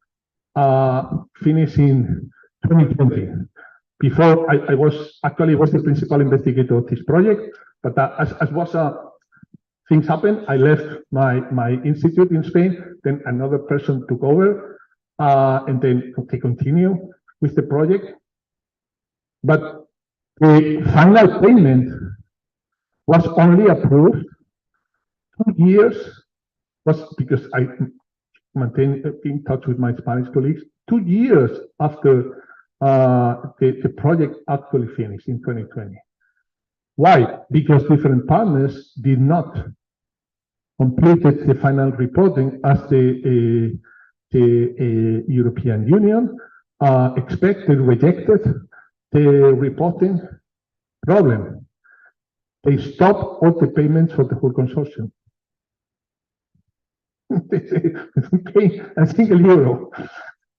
finished in 2020. Before I was the principal investigator of this project, but as things happened, I left my institute in Spain. Then another person took over, and then they continue with the project. But the final payment was only approved 2 years, was because I maintain in touch with my Spanish colleagues, 2 years after the project actually finished in 2020. Why? Because different partners did not complete the final reporting as the European Union expected, rejected the reporting problem. They stopped all the payments for the whole consortium. They say, don't pay a single euro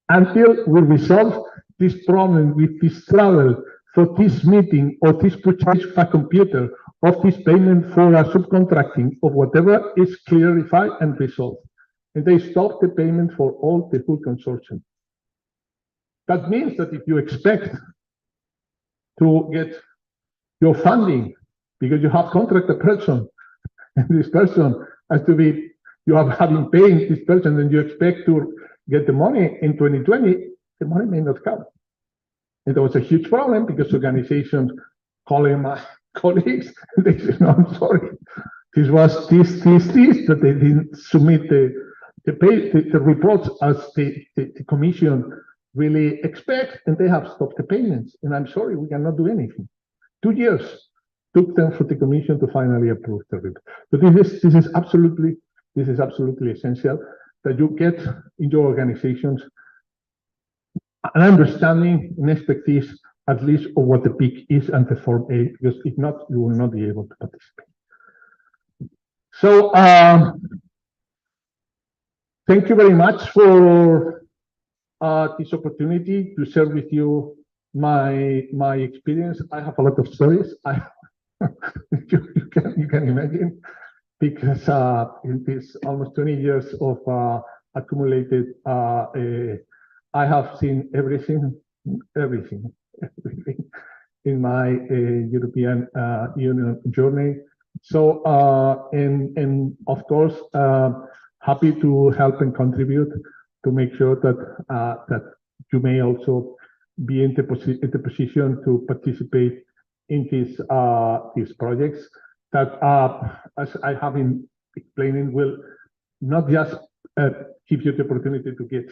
until we resolve this problem with this travel for this meeting or this purchase of a computer or this payment for a subcontracting or whatever is clarified and resolved. and they stopped the payment for all the full consortium. That means that if you expect to get your funding because you have contract a person, and this person has to be, you have having paid this person, and you expect to get the money in 2020, the money may not come. And there was a huge problem because organizations calling my colleagues, and they said, no, I'm sorry. This was this, that they didn't submit the reports as the commission really expect, and they have stopped the payments. And I'm sorry, we cannot do anything. 2 years took them for the commission to finally approve the report. So this is absolutely essential that you get in your organizations an understanding and expertise, at least of what the peak is and the Form A, because if not, you will not be able to participate. So thank you very much for this opportunity to share with you my experience. I have a lot of stories. You can imagine, because in this almost 20 years of accumulated, I have seen everything in my European Union journey. So, and of course, happy to help and contribute to make sure that that you may also be in the position to participate in these projects that, as I have been explaining, will not just give you the opportunity to get,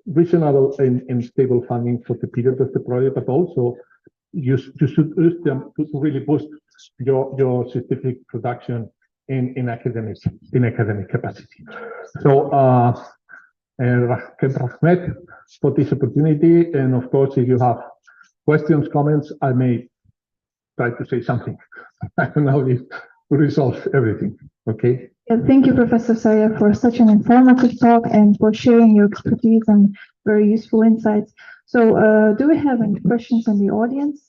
reasonable and stable funding for the period of the project, but also you should use them to really boost your scientific production in academic capacity. So, Rahmet for this opportunity, and of course, if you have questions, comments, I may try to say something. I don't know if to resolve everything. Okay. Thank you, Professor Saya, for such an informative talk and for sharing your expertise and very useful insights. So, do we have any questions in the audience?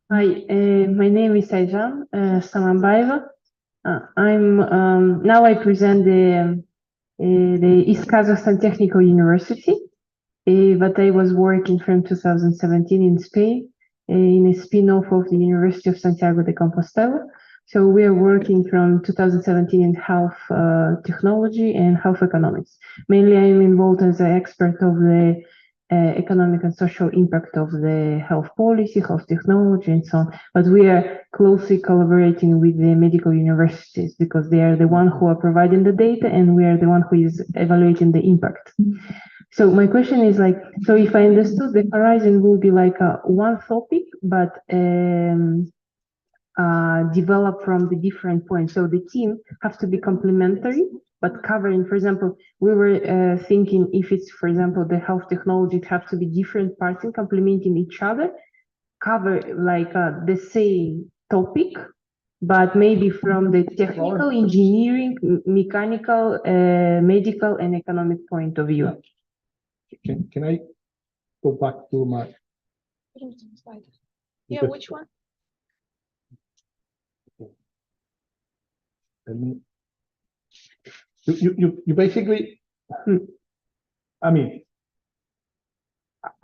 Hi, my name is Ayjan Samanbayeva. Now I present the East Kazakhstan Technical University, but I was working from 2017 in Spain in a spin-off of the University of Santiago de Compostela. So we are working from 2017 in health technology and health economics. Mainly, I am involved as an expert of the economic and social impact of the health policy, health technology, and so on. But we are closely collaborating with the medical universities because they are the one who are providing the data, and we are the one who is evaluating the impact. So my question is like, so if I understood, the horizon will be like one topic, but develop from the different points. So the team has to be complementary, but covering, for example, we were thinking if it's, for example, the health technology, it has to be different parts and complementing each other, cover like the same topic, but maybe from the technical, engineering, mechanical, medical, and economic point of view. Can I go back to my slide? Yeah, which one? You basically, I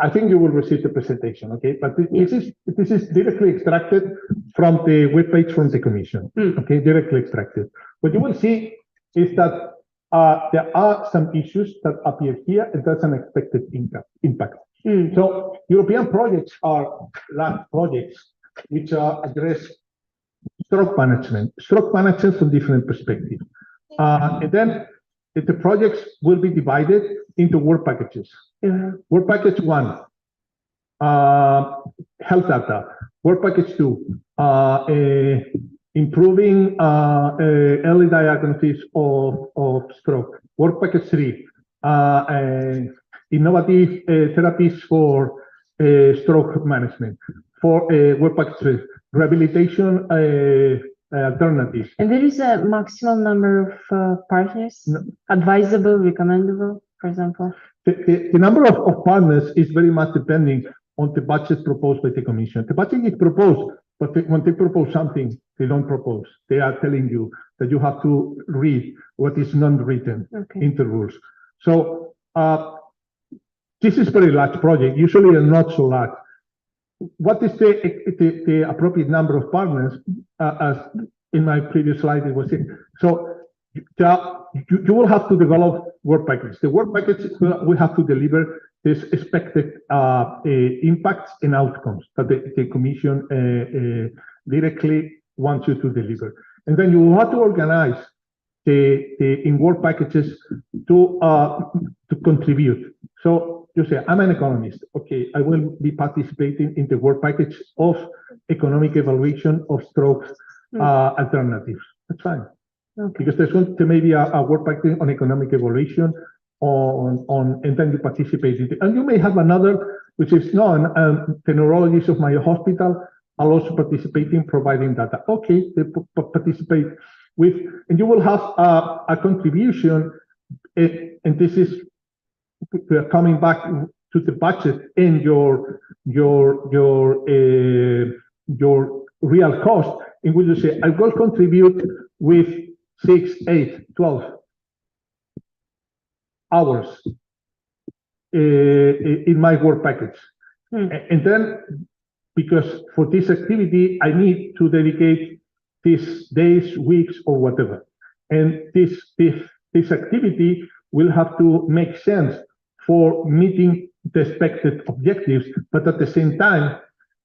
think you will receive the presentation, okay? But this is directly extracted from the webpage from the commission, okay? Directly extracted. What you will see is that there are some issues that appear here, and that's an expected impact. So European projects are large projects which address stroke management from different perspectives. And then the projects will be divided into work packages. Work package 1, health data. Work package 2, improving early diagnosis of stroke. Work package 3, innovative therapies for stroke management. For work package 3, rehabilitation alternatives. And there is a maximum number of partners, advisable, recommendable, for example. The number of partners is very much depending on the budget proposed by the commission. The budget is proposed But when they propose something, they don't propose. They are telling you that you have to read what is non-written in the rules. So this is a very large project, usually not so large. What is the appropriate number of partners? As in my previous slide, it was it. So you will have to develop work packages. The work package will have to deliver this expected impacts and outcomes that the Commission directly wants you to deliver. And then you will have to organize in work packages to contribute. So you say, I'm an economist. Okay, I will be participating in the work package of economic evaluation of strokes alternatives. That's fine. Because there may be a work package on economic evaluation and then you participate in it. And you may have another, which is the neurologists of my hospital are also participating, providing data. Okay, they participate with, and you will have a contribution, and this is coming back to the budget and your real cost, in which you say, I will contribute with 6, 8, 12 hours in my work package. And then, because for this activity, I need to dedicate these days, weeks, or whatever. And this activity will have to make sense for meeting the expected objectives, but at the same time,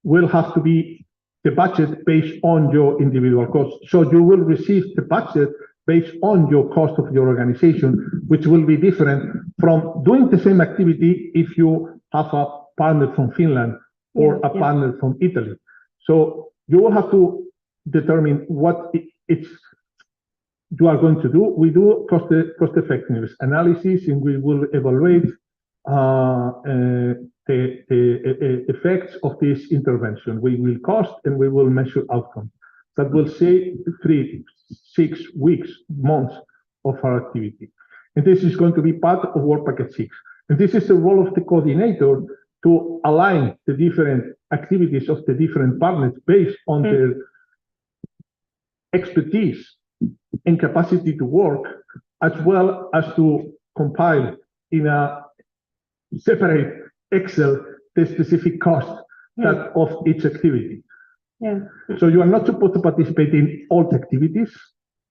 will have to be the budget based on your individual costs. So you will receive the budget based on your cost of your organization, which will be different from doing the same activity if you have a partner from Finland or a partner from Italy. So you will have to determine what you are going to do. We do cost effectiveness analysis, and we will evaluate the effects of this intervention. We will cost and we will measure outcomes. That will say 3, 6 weeks, months of our activity. And this is going to be part of Work Package 6. And this is the role of the coordinator to align the different activities of the different partners based on their expertise and capacity to work, as well as to compile in a separate Excel the specific cost of each activity. So you are not supposed to participate in all the activities.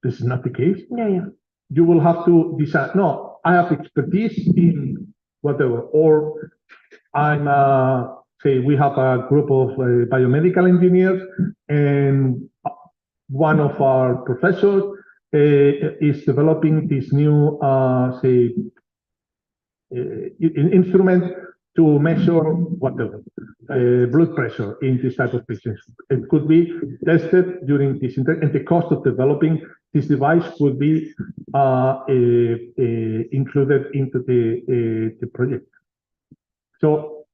This is not the case. You will have to decide, no, I have expertise in whatever, or I'm, say we have a group of biomedical engineers, and one of our professors is developing this new, say, instrument to measure whatever, blood pressure in this type of patients. It could be tested during this, and the cost of developing this device would be included into the project. So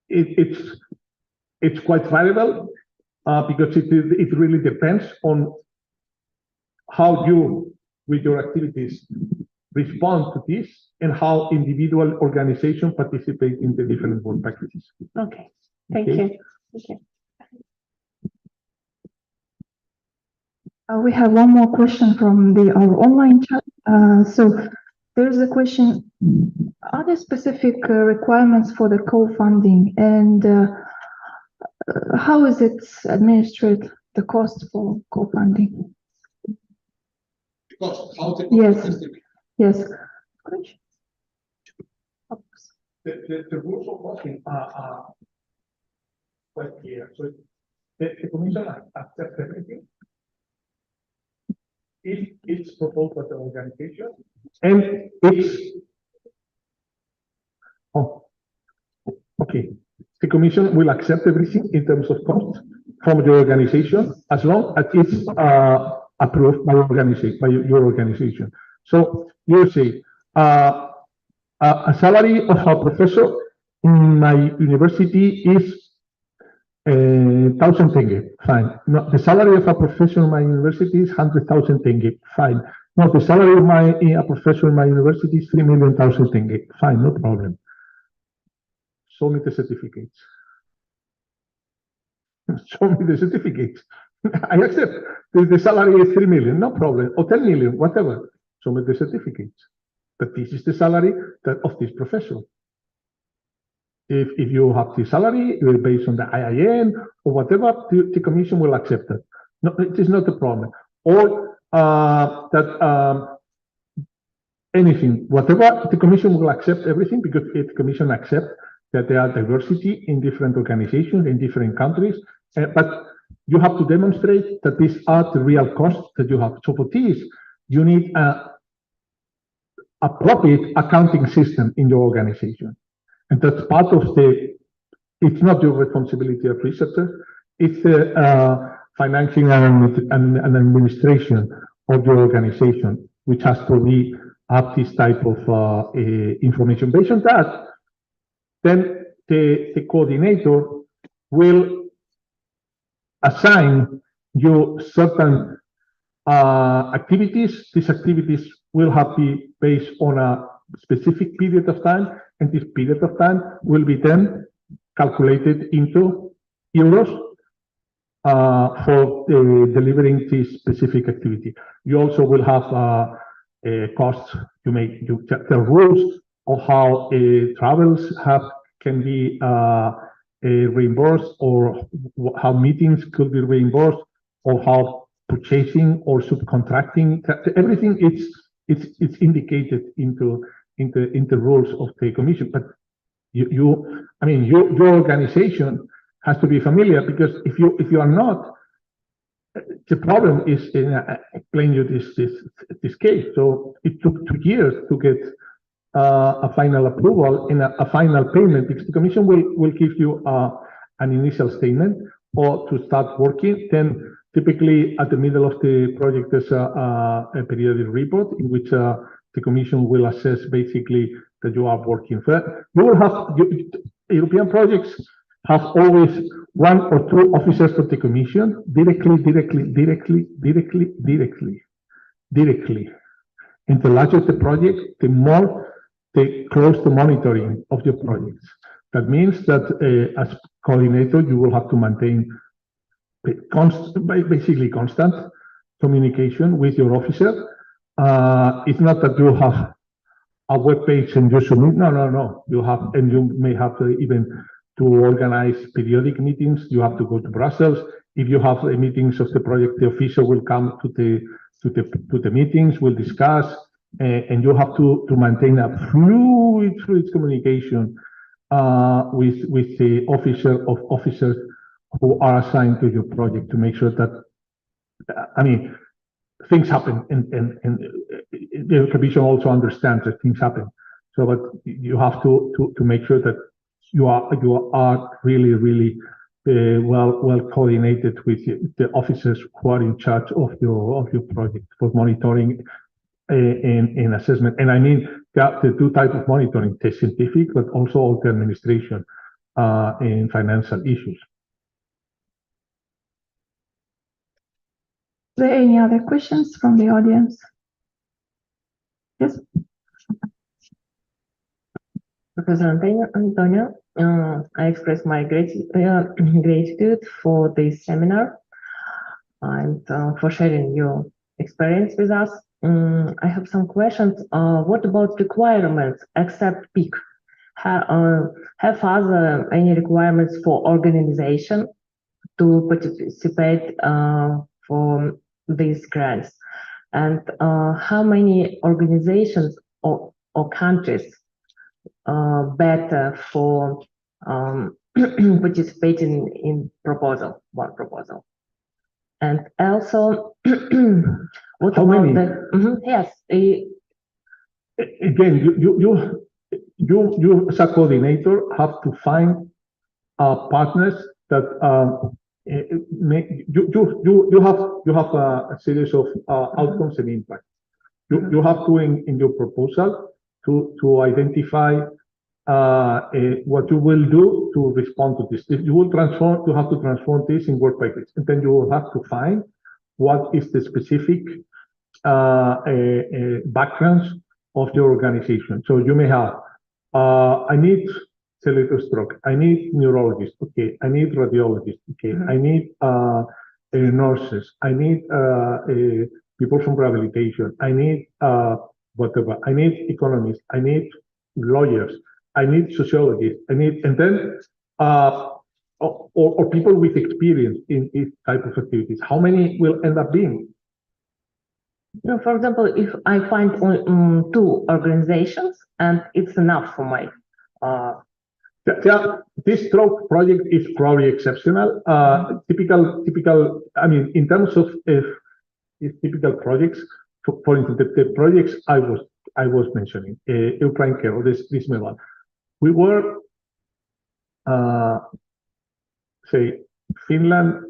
it's quite variable because it really depends on how you, with your activities, respond to this and how individual organizations participate in the different work packages. Okay, thank you. Okay. We have one more question from our online chat. So there's a question, are there specific requirements for the co-funding, and how is it administered, the cost for co-funding? Yes. The rules of costing are quite clear. So the Commission accepts everything if it's proposed by the organization, and the Commission will accept everything in terms of cost from your organization as long as it's approved by your organization. So you say a salary of a professor in my university is 1,000 tenge. Fine. No, the salary of a professor in my university is 100,000 tenge. Fine. No, the salary of a professor in my university is 3,000,000 tenge. Fine, no problem. Show me the certificates. Show me the certificate. I accept. The salary is 3 million, no problem, or 10 million, whatever. Show me the certificate. But this is the salary of this professor. If you have the salary based on the IIN or whatever, the commission will accept it. No, it is not a problem. Or anything, whatever, the commission will accept everything, because the commission accepts that there are diversity in different organizations in different countries. But you have to demonstrate that these are the real costs that you have. So for this, you need an appropriate accounting system in your organization. And that's part of it's not your responsibility of researchers, it's the financing and administration of your organization, which has to have this type of information. Based on that, then the coordinator will assign you certain activities. These activities will have to be based on a specific period of time, and this period of time will be then calculated into euros for delivering this specific activity. You also will have costs. The rules of how travels can be reimbursed, or how meetings could be reimbursed, or how purchasing or subcontracting. Everything it's indicated into the rules of the commission. But your organization has to be familiar, because if you are not, the problem is, I explain you this case. So it took 2 years to get a final approval and a final payment, because the commission will give you an initial statement or to start working. Then typically at the middle of the project, there's a periodic report in which the commission will assess basically that you are working. You will have European projects have always 1 or 2 officers of the commission directly. And the larger the project, the more they close the monitoring of your projects. That means that as coordinator, you will have to maintain basically constant communication with your officer. It's not that you have a web page and you submit. No. You have, and you may have even to organize periodic meetings. You have to go to Brussels. If you have meetings of the project, the official will come to the meetings. We'll discuss, and you have to maintain a fluid communication with the officers who are assigned to your project, to make sure that things happen, and the commission also understands that things happen. So, but you have to make sure that you are really well coordinated with the officers who are in charge of your project for monitoring and assessment. And I mean the 2 types of monitoring: the scientific, but also all the administration and financial issues. Are there any other questions from the audience? Yes. Professor Antonio, I express my gratitude for this seminar and for sharing your experience with us. I have some questions. What about requirements except PIC? Have other any requirements for organization to participate for these grants? And how many organizations or countries better for participating in one proposal? And also, what How about many? Yes. Again, you as a coordinator have to find partners that you have a series of outcomes and impact. You have to in your proposal to identify what you will do to respond to this. You have to transform this in work package, and then you will have to find what is the specific backgrounds of your organization. So you may have, I need cellular stroke. I need neurologists. Okay. I need radiologists. Okay. I need nurses. I need people from rehabilitation. I need whatever. I need economists. I need lawyers. I need sociologists. I need, and then or people with experience in this type of activities. How many will end up being? You know, for example, if I find two organizations and it's enough for my Yeah, this stroke project is probably exceptional. Typical. I mean, in terms of typical projects, for instance, the projects I was mentioning, Ukraine Care, or this one, we were, say, Finland,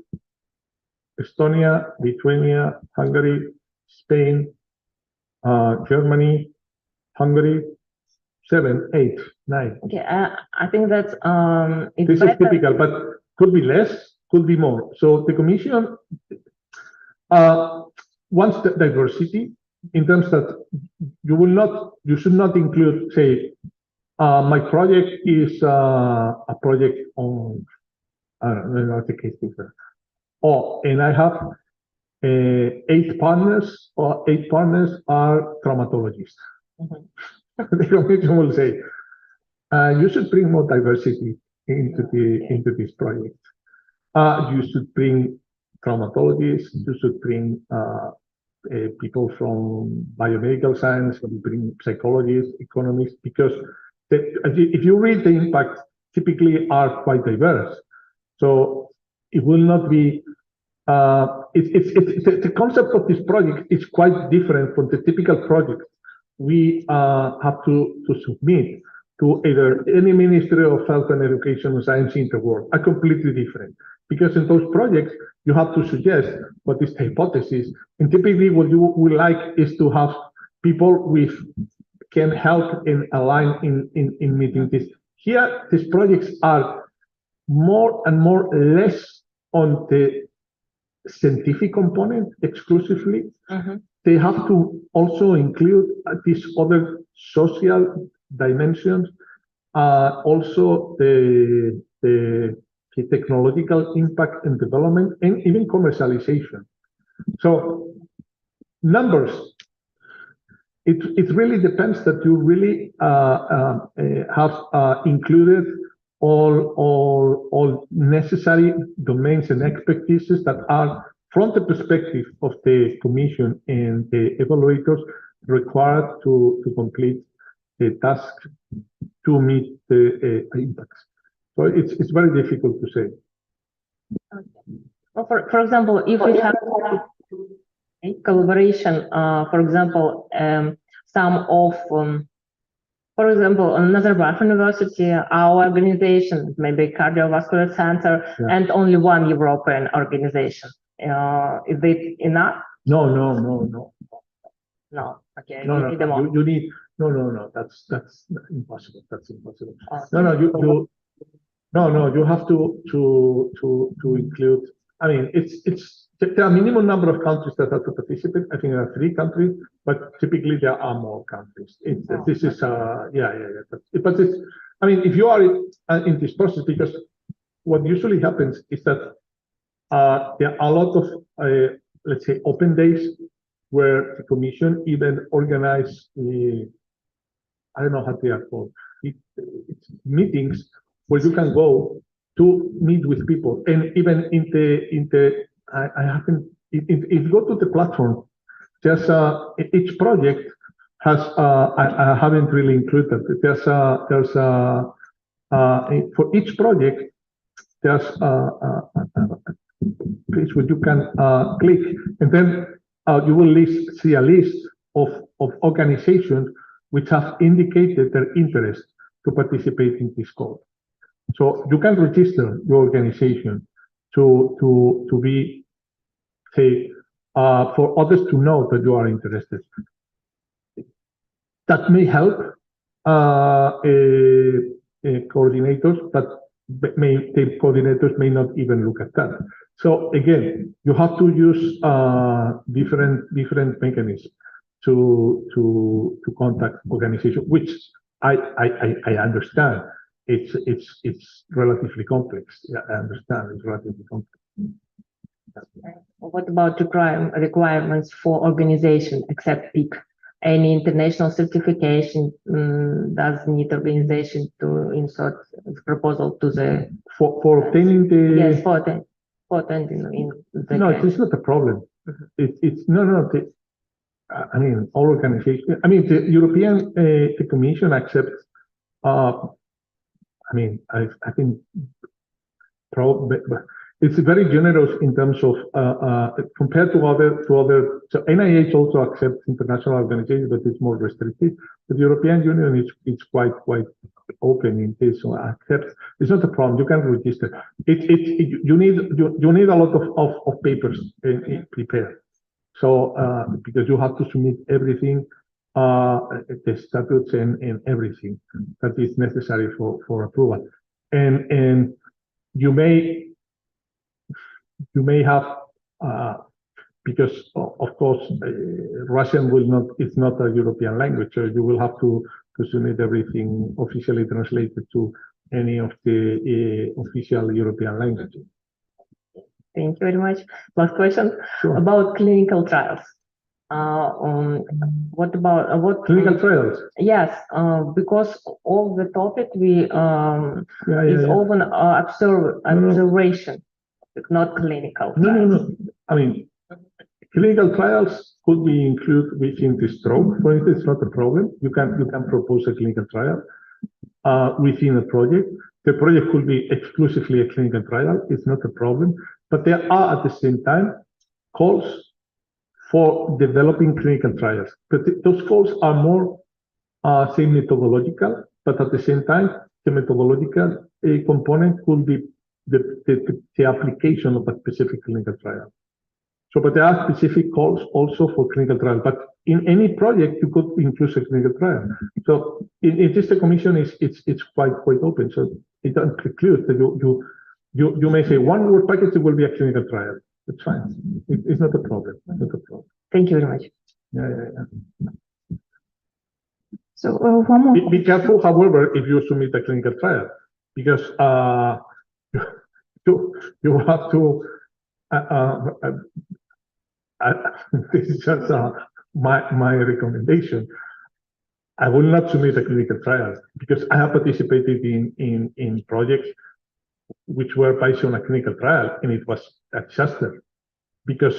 Estonia, Lithuania, Hungary, Spain, Germany, Hungary, 7, 8, 9. Okay, I think that's it's This better. is typical, but could be less, could be more. So the Commission wants the diversity in terms that you should not include, say, my project is a project on, I don't know what the case is. And I have 8 partners, or 8 partners are traumatologists. The Commission will say, you should bring more diversity into this project. You should bring traumatologists. You should bring people from biomedical science. You bring psychologists, economists, because if you read the impact, typically are quite diverse. So it will not be. The concept of this project is quite different from the typical project we have to submit to either any Ministry of Health and Education or Science in the world, are completely different. Because in those projects, you have to suggest what is the hypothesis. And typically what you would like is to have people with can help and align in meeting this. Here, these projects are more and more less on the scientific component exclusively. They have to also include these other social dimensions, also the technological impact and development, and even commercialization. So numbers, it really depends that you really have included all necessary domains and expertises that are, from the perspective of the Commission and the evaluators, required to complete the task to meet the impacts. So it's very difficult to say. Well, for example, if we have a collaboration, for example, some of, for example, Nazarbayev University, our organization, maybe cardiovascular center, and only one European organization. Is it enough? No. No. Okay. No. You need no. That's impossible. That's impossible. No. You have to include. I mean, there are minimum number of countries that have to participate. I think there are 3 countries, but typically there are more countries. This is But it's. I mean, if you are in this process, because what usually happens is that there are a lot of let's say open days where the Commission even organize I don't know how they are called. It's meetings where you can go to meet with people, and even in the I haven't. If you go to the platform, there's each project has I haven't really included. There's for each project there's a place where you can click, and then you will see a list of organizations which have indicated their interest to participate in this call. So you can register your organization to be, say, for others to know that you are interested. That may help coordinators, but the coordinators may not even look at that. So again, you have to use different mechanisms to contact organizations, which I understand. it's relatively complex. Yeah, I understand it's relatively complex. What about requirements for organization except PIC? Any international certification does need organization to insert the proposal to the For obtaining the yes for attending in the no, grant. it's not a problem. It's no. I mean, all organizations. I mean, the European the Commission accepts. I mean, I think it's very generous in terms of compared to other. So NIH also accepts international organizations, but it's more restrictive. But the European Union is quite open in this. So accepts. It's not a problem. You can register. You need a lot of papers prepared. So because you have to submit everything, the statutes and everything that is necessary for approval, and you may have because of course Russian will not. It's not a European language, so you will have to submit everything officially translated to any of the official European languages. Thank you very much. Last question about clinical trials. What about what clinical trials? Yes, because of the topic we is often observation, not clinical. No. I mean, clinical trials could be included within the stroke. For instance, it's not a problem. You can propose a clinical trial within a project. The project could be exclusively a clinical trial. It's not a problem. But there are at the same time calls for developing clinical trials. But those calls are more, say, methodological. But at the same time, the methodological component could be the application of a specific clinical trial. So, but there are specific calls also for clinical trial. But in any project, you could include a clinical trial. So, in this, the commission it's quite open. So, it doesn't preclude that you may say one work package will be a clinical trial. It's fine. It's not a problem. It's not a problem. Thank you very much. Yeah. So one more. Be careful, however, if you submit a clinical trial, because you have to. This is just my recommendation. I will not submit a clinical trial because I have participated in projects which were based on a clinical trial, and it was a disaster because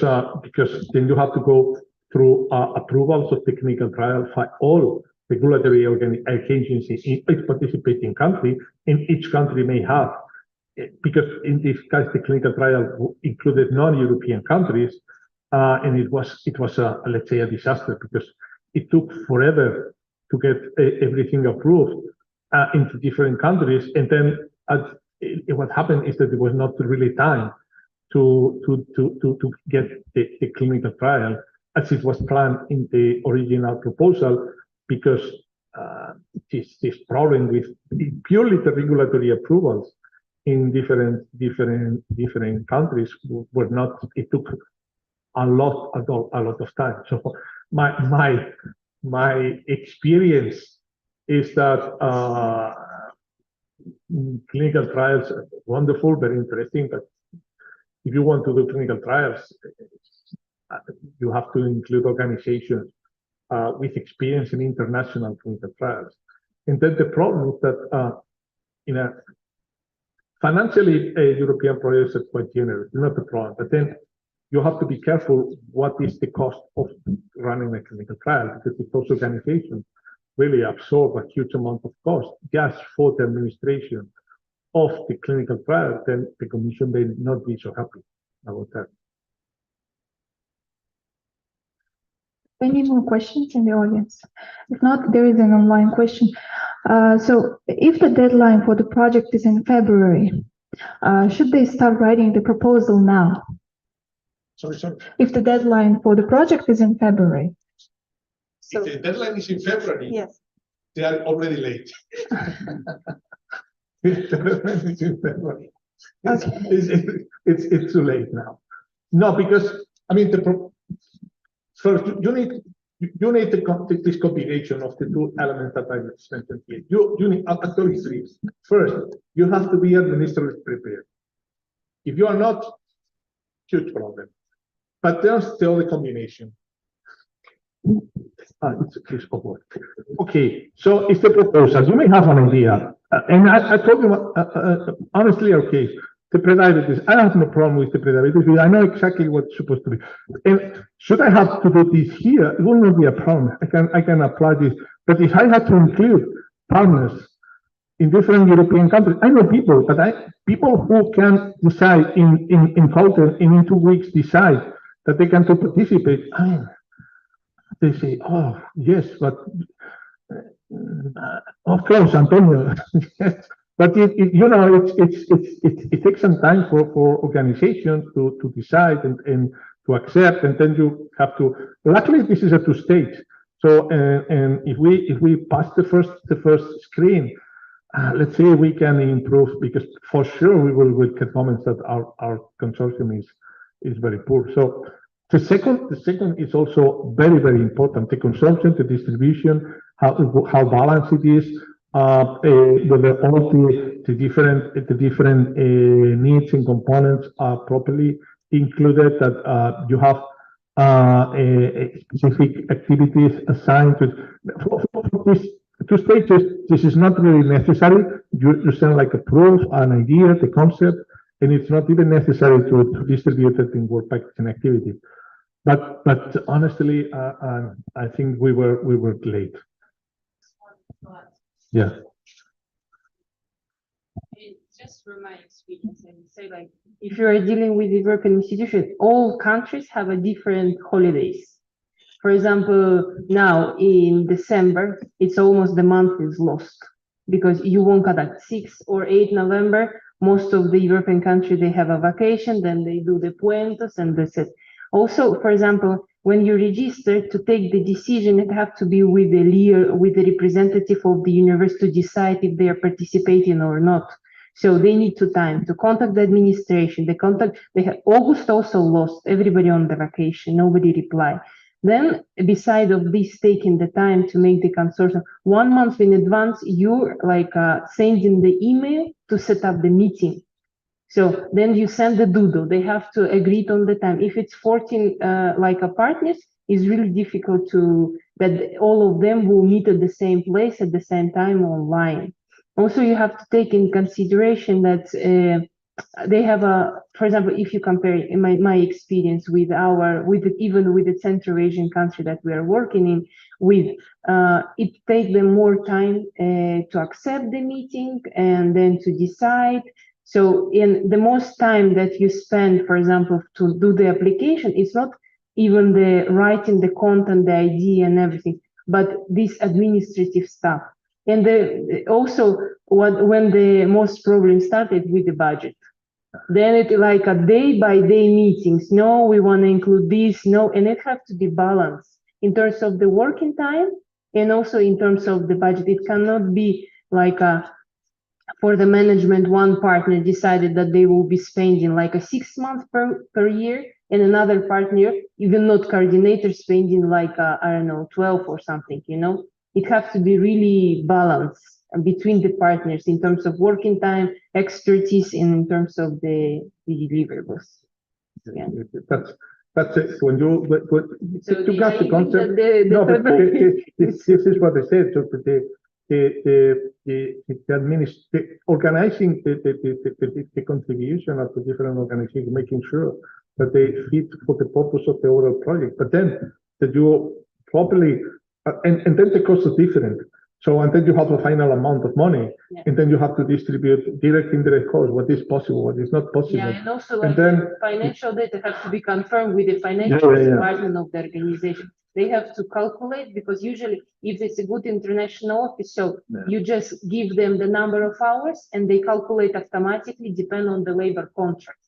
then you have to go through approvals of the clinical trial by all regulatory agencies in each participating country, and each country may have, because in this case the clinical trial included non-European countries, and it was let's say a disaster because it took forever to get everything approved into different countries, and then what happened is that there was not really time to get the clinical trial as it was planned in the original proposal, because this problem with purely the regulatory approvals in different countries were not. It took a lot of time. So my experience is that clinical trials are wonderful, very interesting, but if you want to do clinical trials, you have to include organizations with experience in international clinical trials. And then the problem is that financially, European projects are quite generous, not the problem. But then you have to be careful what is the cost of running a clinical trial, because if those organizations really absorb a huge amount of cost just for the administration of the clinical trial, then the Commission may not be so happy about that. Any more questions in the audience? If not, there is an online question. So if the deadline for the project is in February, should they start writing the proposal now? Sorry. If the deadline for the project is in February. So, if the deadline is in February, yes, they are already late. If the deadline is in February, it's too late now. No, because I mean first you you need this combination of the two elements that I mentioned here. You need actually three. First, you have to be administratively prepared. If you are not, huge problem. But there's still the combination. Okay, so it's the proposal. You may have an idea, and I told you honestly. Okay, the predicability. I have no problem with the predicability. I know exactly what's supposed to be. And should I have to do this here? It will not be a problem. I can apply this. But if I have to include partners in different European countries, I know people, but people who can decide in Falcon in 2 weeks decide that they can participate. They say, "Oh, yes, but of course, Antonio." Yes. But it takes some time for organizations to decide and to accept, and then you have to. Luckily, this is a two-stage. So, and if we pass the first screen, let's see if we can improve, because for sure we will get comments that our consortium is very poor. So. The second is also very, very important. The consumption, the distribution, how balanced it is, whether all the different needs and components are properly included. That you have specific activities assigned to these two stages. This is not really necessary. You send like a proof, an idea, the concept, and it's not even necessary to distribute it in work package and activity. But honestly, I think we were late. Yeah. Just from my experience, and say like, if you are dealing with the European institution, all countries have a different holidays. For example, now in December, it's almost the month is lost because you won't conduct 6 or 8 November. Most of the European countries, they have a vacation, then they do the puentos and that's it. Also, for example, when you register to take the decision, it have to be with the representative of the university to decide if they are participating or not. So they need time to contact the administration. They have August also lost, everybody on the vacation, nobody replied. Then, beside of this, taking the time to make the consortium, 1 month in advance, you're like sending the email to set up the meeting. So then you send the doodle. They have to agree on the time. If it's 14 partners, it's really difficult that all of them will meet at the same place at the same time online. Also, you have to take in consideration that they have for example, if you compare my experience with even with the Central Asian country that we are working in with, it takes them more time to accept the meeting and then to decide. So in the most time that you spend, for example, to do the application, it's not even the writing the content, the idea and everything, but this administrative stuff. And also when the most problem started with the budget, then it's like a day-by-day meetings. No, we want to include this, no, and it has to be balanced in terms of the working time and also in terms of the budget. It cannot be like for the management, one partner decided that they will be spending like 6 months per year, and another partner, even not coordinator, spending like, I don't know, 12 or something, It has to be really balanced between the partners in terms of working time, expertise, and in terms of the deliverables. Yeah. That's it. When you got the concept. This is what I said. So organizing the contribution of the different organizations, making sure that they fit for the purpose of the overall project, but then that you properly, and then the cost is different. So, and then you have a final amount of money, and then you have to distribute direct, indirect costs, what is possible, what is not possible. Yeah, and also like the financial data have to be confirmed with the financial department of the organization. They have to calculate, because usually if it's a good international office, so you just give them the number of hours and they calculate automatically, depend on the labor contract.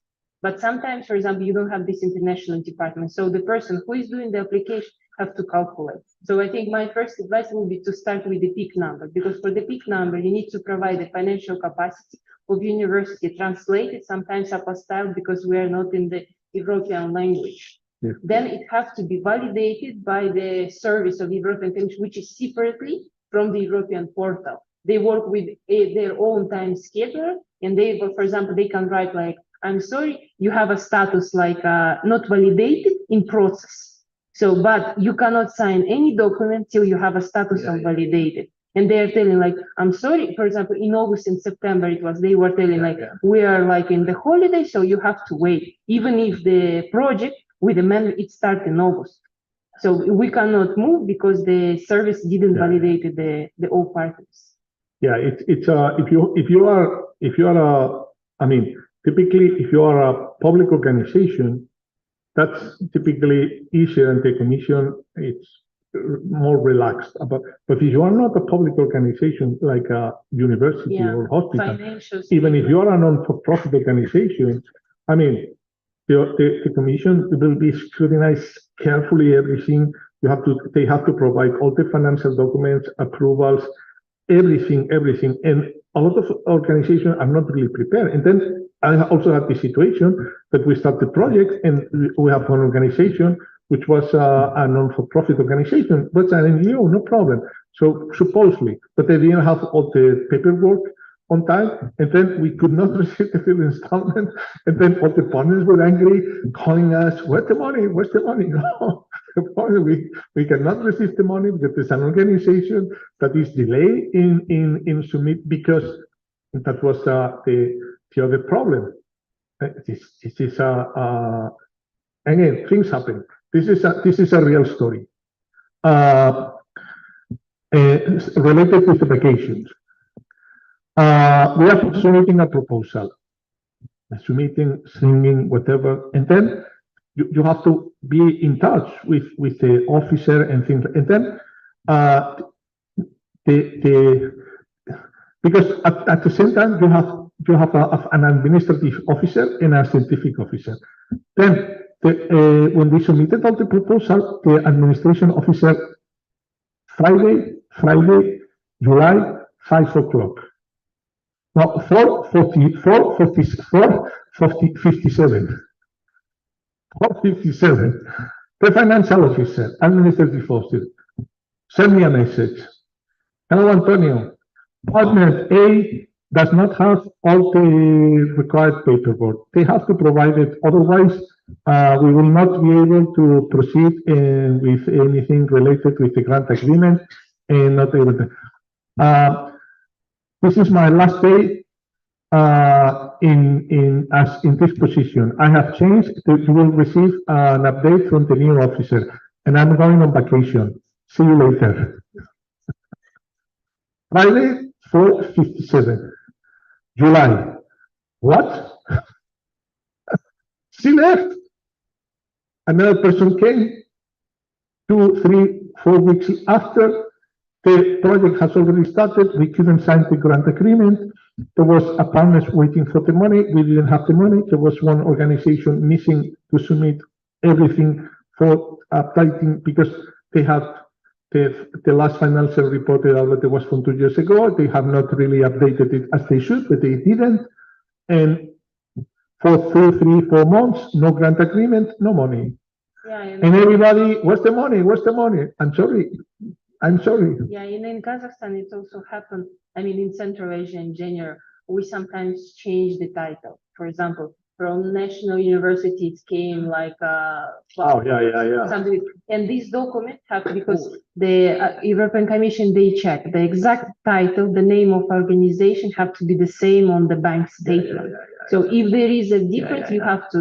But sometimes, for example, you don't have this international department. So the person who is doing the application have to calculate. So I think my first advice will be to start with the peak number, because for the peak number, you need to provide the financial capacity of university translated, sometimes apostille, because we are not in the European language. Yes. then it has to be validated by the service of the European Commission, which is separately from the European portal. They work with their own time schedule, and they, for example, they can write like, I'm sorry, you have a status like not validated in process. So, but you cannot sign any document till you have a status of validated. And they're telling like, I'm sorry, for example, in August and September, they were telling like, we are like in the holiday, so you have to wait. Even if the project with the mandate, it starts in August. So we cannot move because the service didn't validate the all parties. Yeah, if you are I mean, typically if you are a public organization, that's typically easier, and the commission it's more relaxed. But if you are not a public organization like a university or hospital, even if you are a non-for-profit organization, I mean, the commission will be scrutinized carefully everything. They have to provide all the financial documents, approvals, everything, and a lot of organizations are not really prepared. And then I also had the situation that we start the project and we have one organization which was a non-for-profit organization, but an NGO, no problem. So supposedly, but they didn't have all the paperwork on time, and then we could not receive the full installment, and then all the partners were angry, calling us, where's the money? Where's the money? No, we cannot receive the money because there's an organization that is delayed in submit, because that was the other problem. This is again, things happen. This is a real story. Related with the vacations. We are submitting a proposal, submitting, singing, whatever, and then you have to be in touch with the officer and things, and then because at the same time you have an administrative officer and a scientific officer. Then when we submitted all the proposal, the administration officer, Friday, July, 5 o'clock. Now, 4:57. The financial officer, administrative officer, send me a message. Hello, Antonio. Partner A does not have all the required paperwork. They have to provide it. Otherwise, we will not be able to proceed with anything related with the grant agreement, and not able to. This is my last day in this position. I have changed. You will receive an update from the new officer, and I'm going on vacation. See you later. Friday, 4:57. July. What? She left. Another person came 2, 3, 4 weeks after. The project has already started. We couldn't sign the grant agreement. There was a partner waiting for the money. We didn't have the money. There was one organization missing to submit everything for updating, because they had the last financial report that was from 2 years ago. They have not really updated it as they should, but they didn't. And for 2, 3, 4 months, no grant agreement, no money. Yeah, and everybody, where's the money? Where's the money? I'm sorry. Yeah, in Kazakhstan, it also happened. I mean, in Central Asia in general, we sometimes change the title. For example, from national universities came like something. And this document happened because the European Commission, they check the exact title, the name of organization have to be the same on the bank statement. So if there is a difference, you have to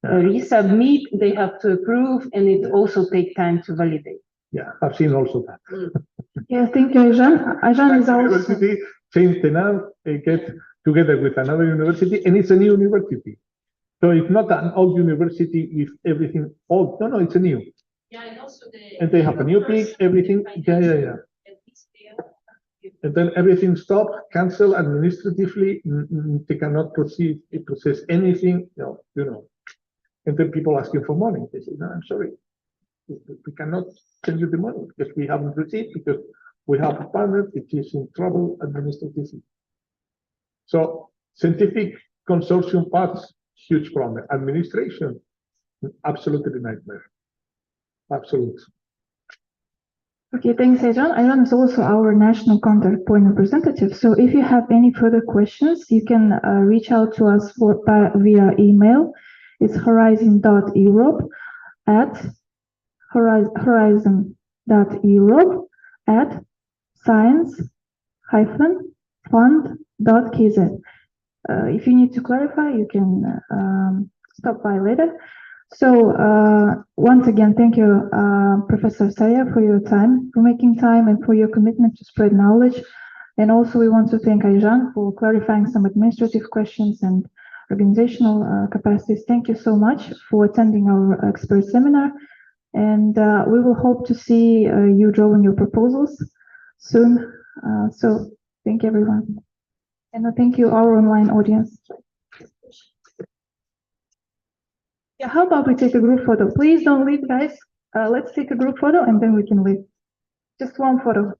resubmit, they have to approve, and it also takes time to validate. Yeah, I've seen also that. Yeah, thank you, Ayjan. Ayjan is also... University changed the name, get together with another university, and it's a new university. So it's not an old university with everything old. No, it's a new. Yeah, and also and they have a new peak, everything. Yeah. And then everything stopped, cancelled administratively. They cannot process anything. You know. And then people asking for money. They say, no, I'm sorry. We cannot send you the money because we haven't received, because we have a partner which is in trouble administratively. So scientific consortium parts, huge problem. Administration, absolutely nightmare. Absolute. Okay, thanks, Ayran. Ayran is also our national contact point representative. So if you have any further questions, you can reach out to us via email. It's horizon.europe@science-fund.kz. If you need to clarify, you can stop by later. So once again, thank you, Professor Saya, for your time, for making time, and for your commitment to spread knowledge. And also we want to thank Ayran for clarifying some administrative questions and organizational capacities. Thank you so much for attending our expert seminar. And we will hope to see you drawing your proposals soon. So thank you, everyone. And thank you, our online audience. Yeah, how about we take a group photo? Please don't leave, guys. Let's take a group photo and then we can leave. Just one photo.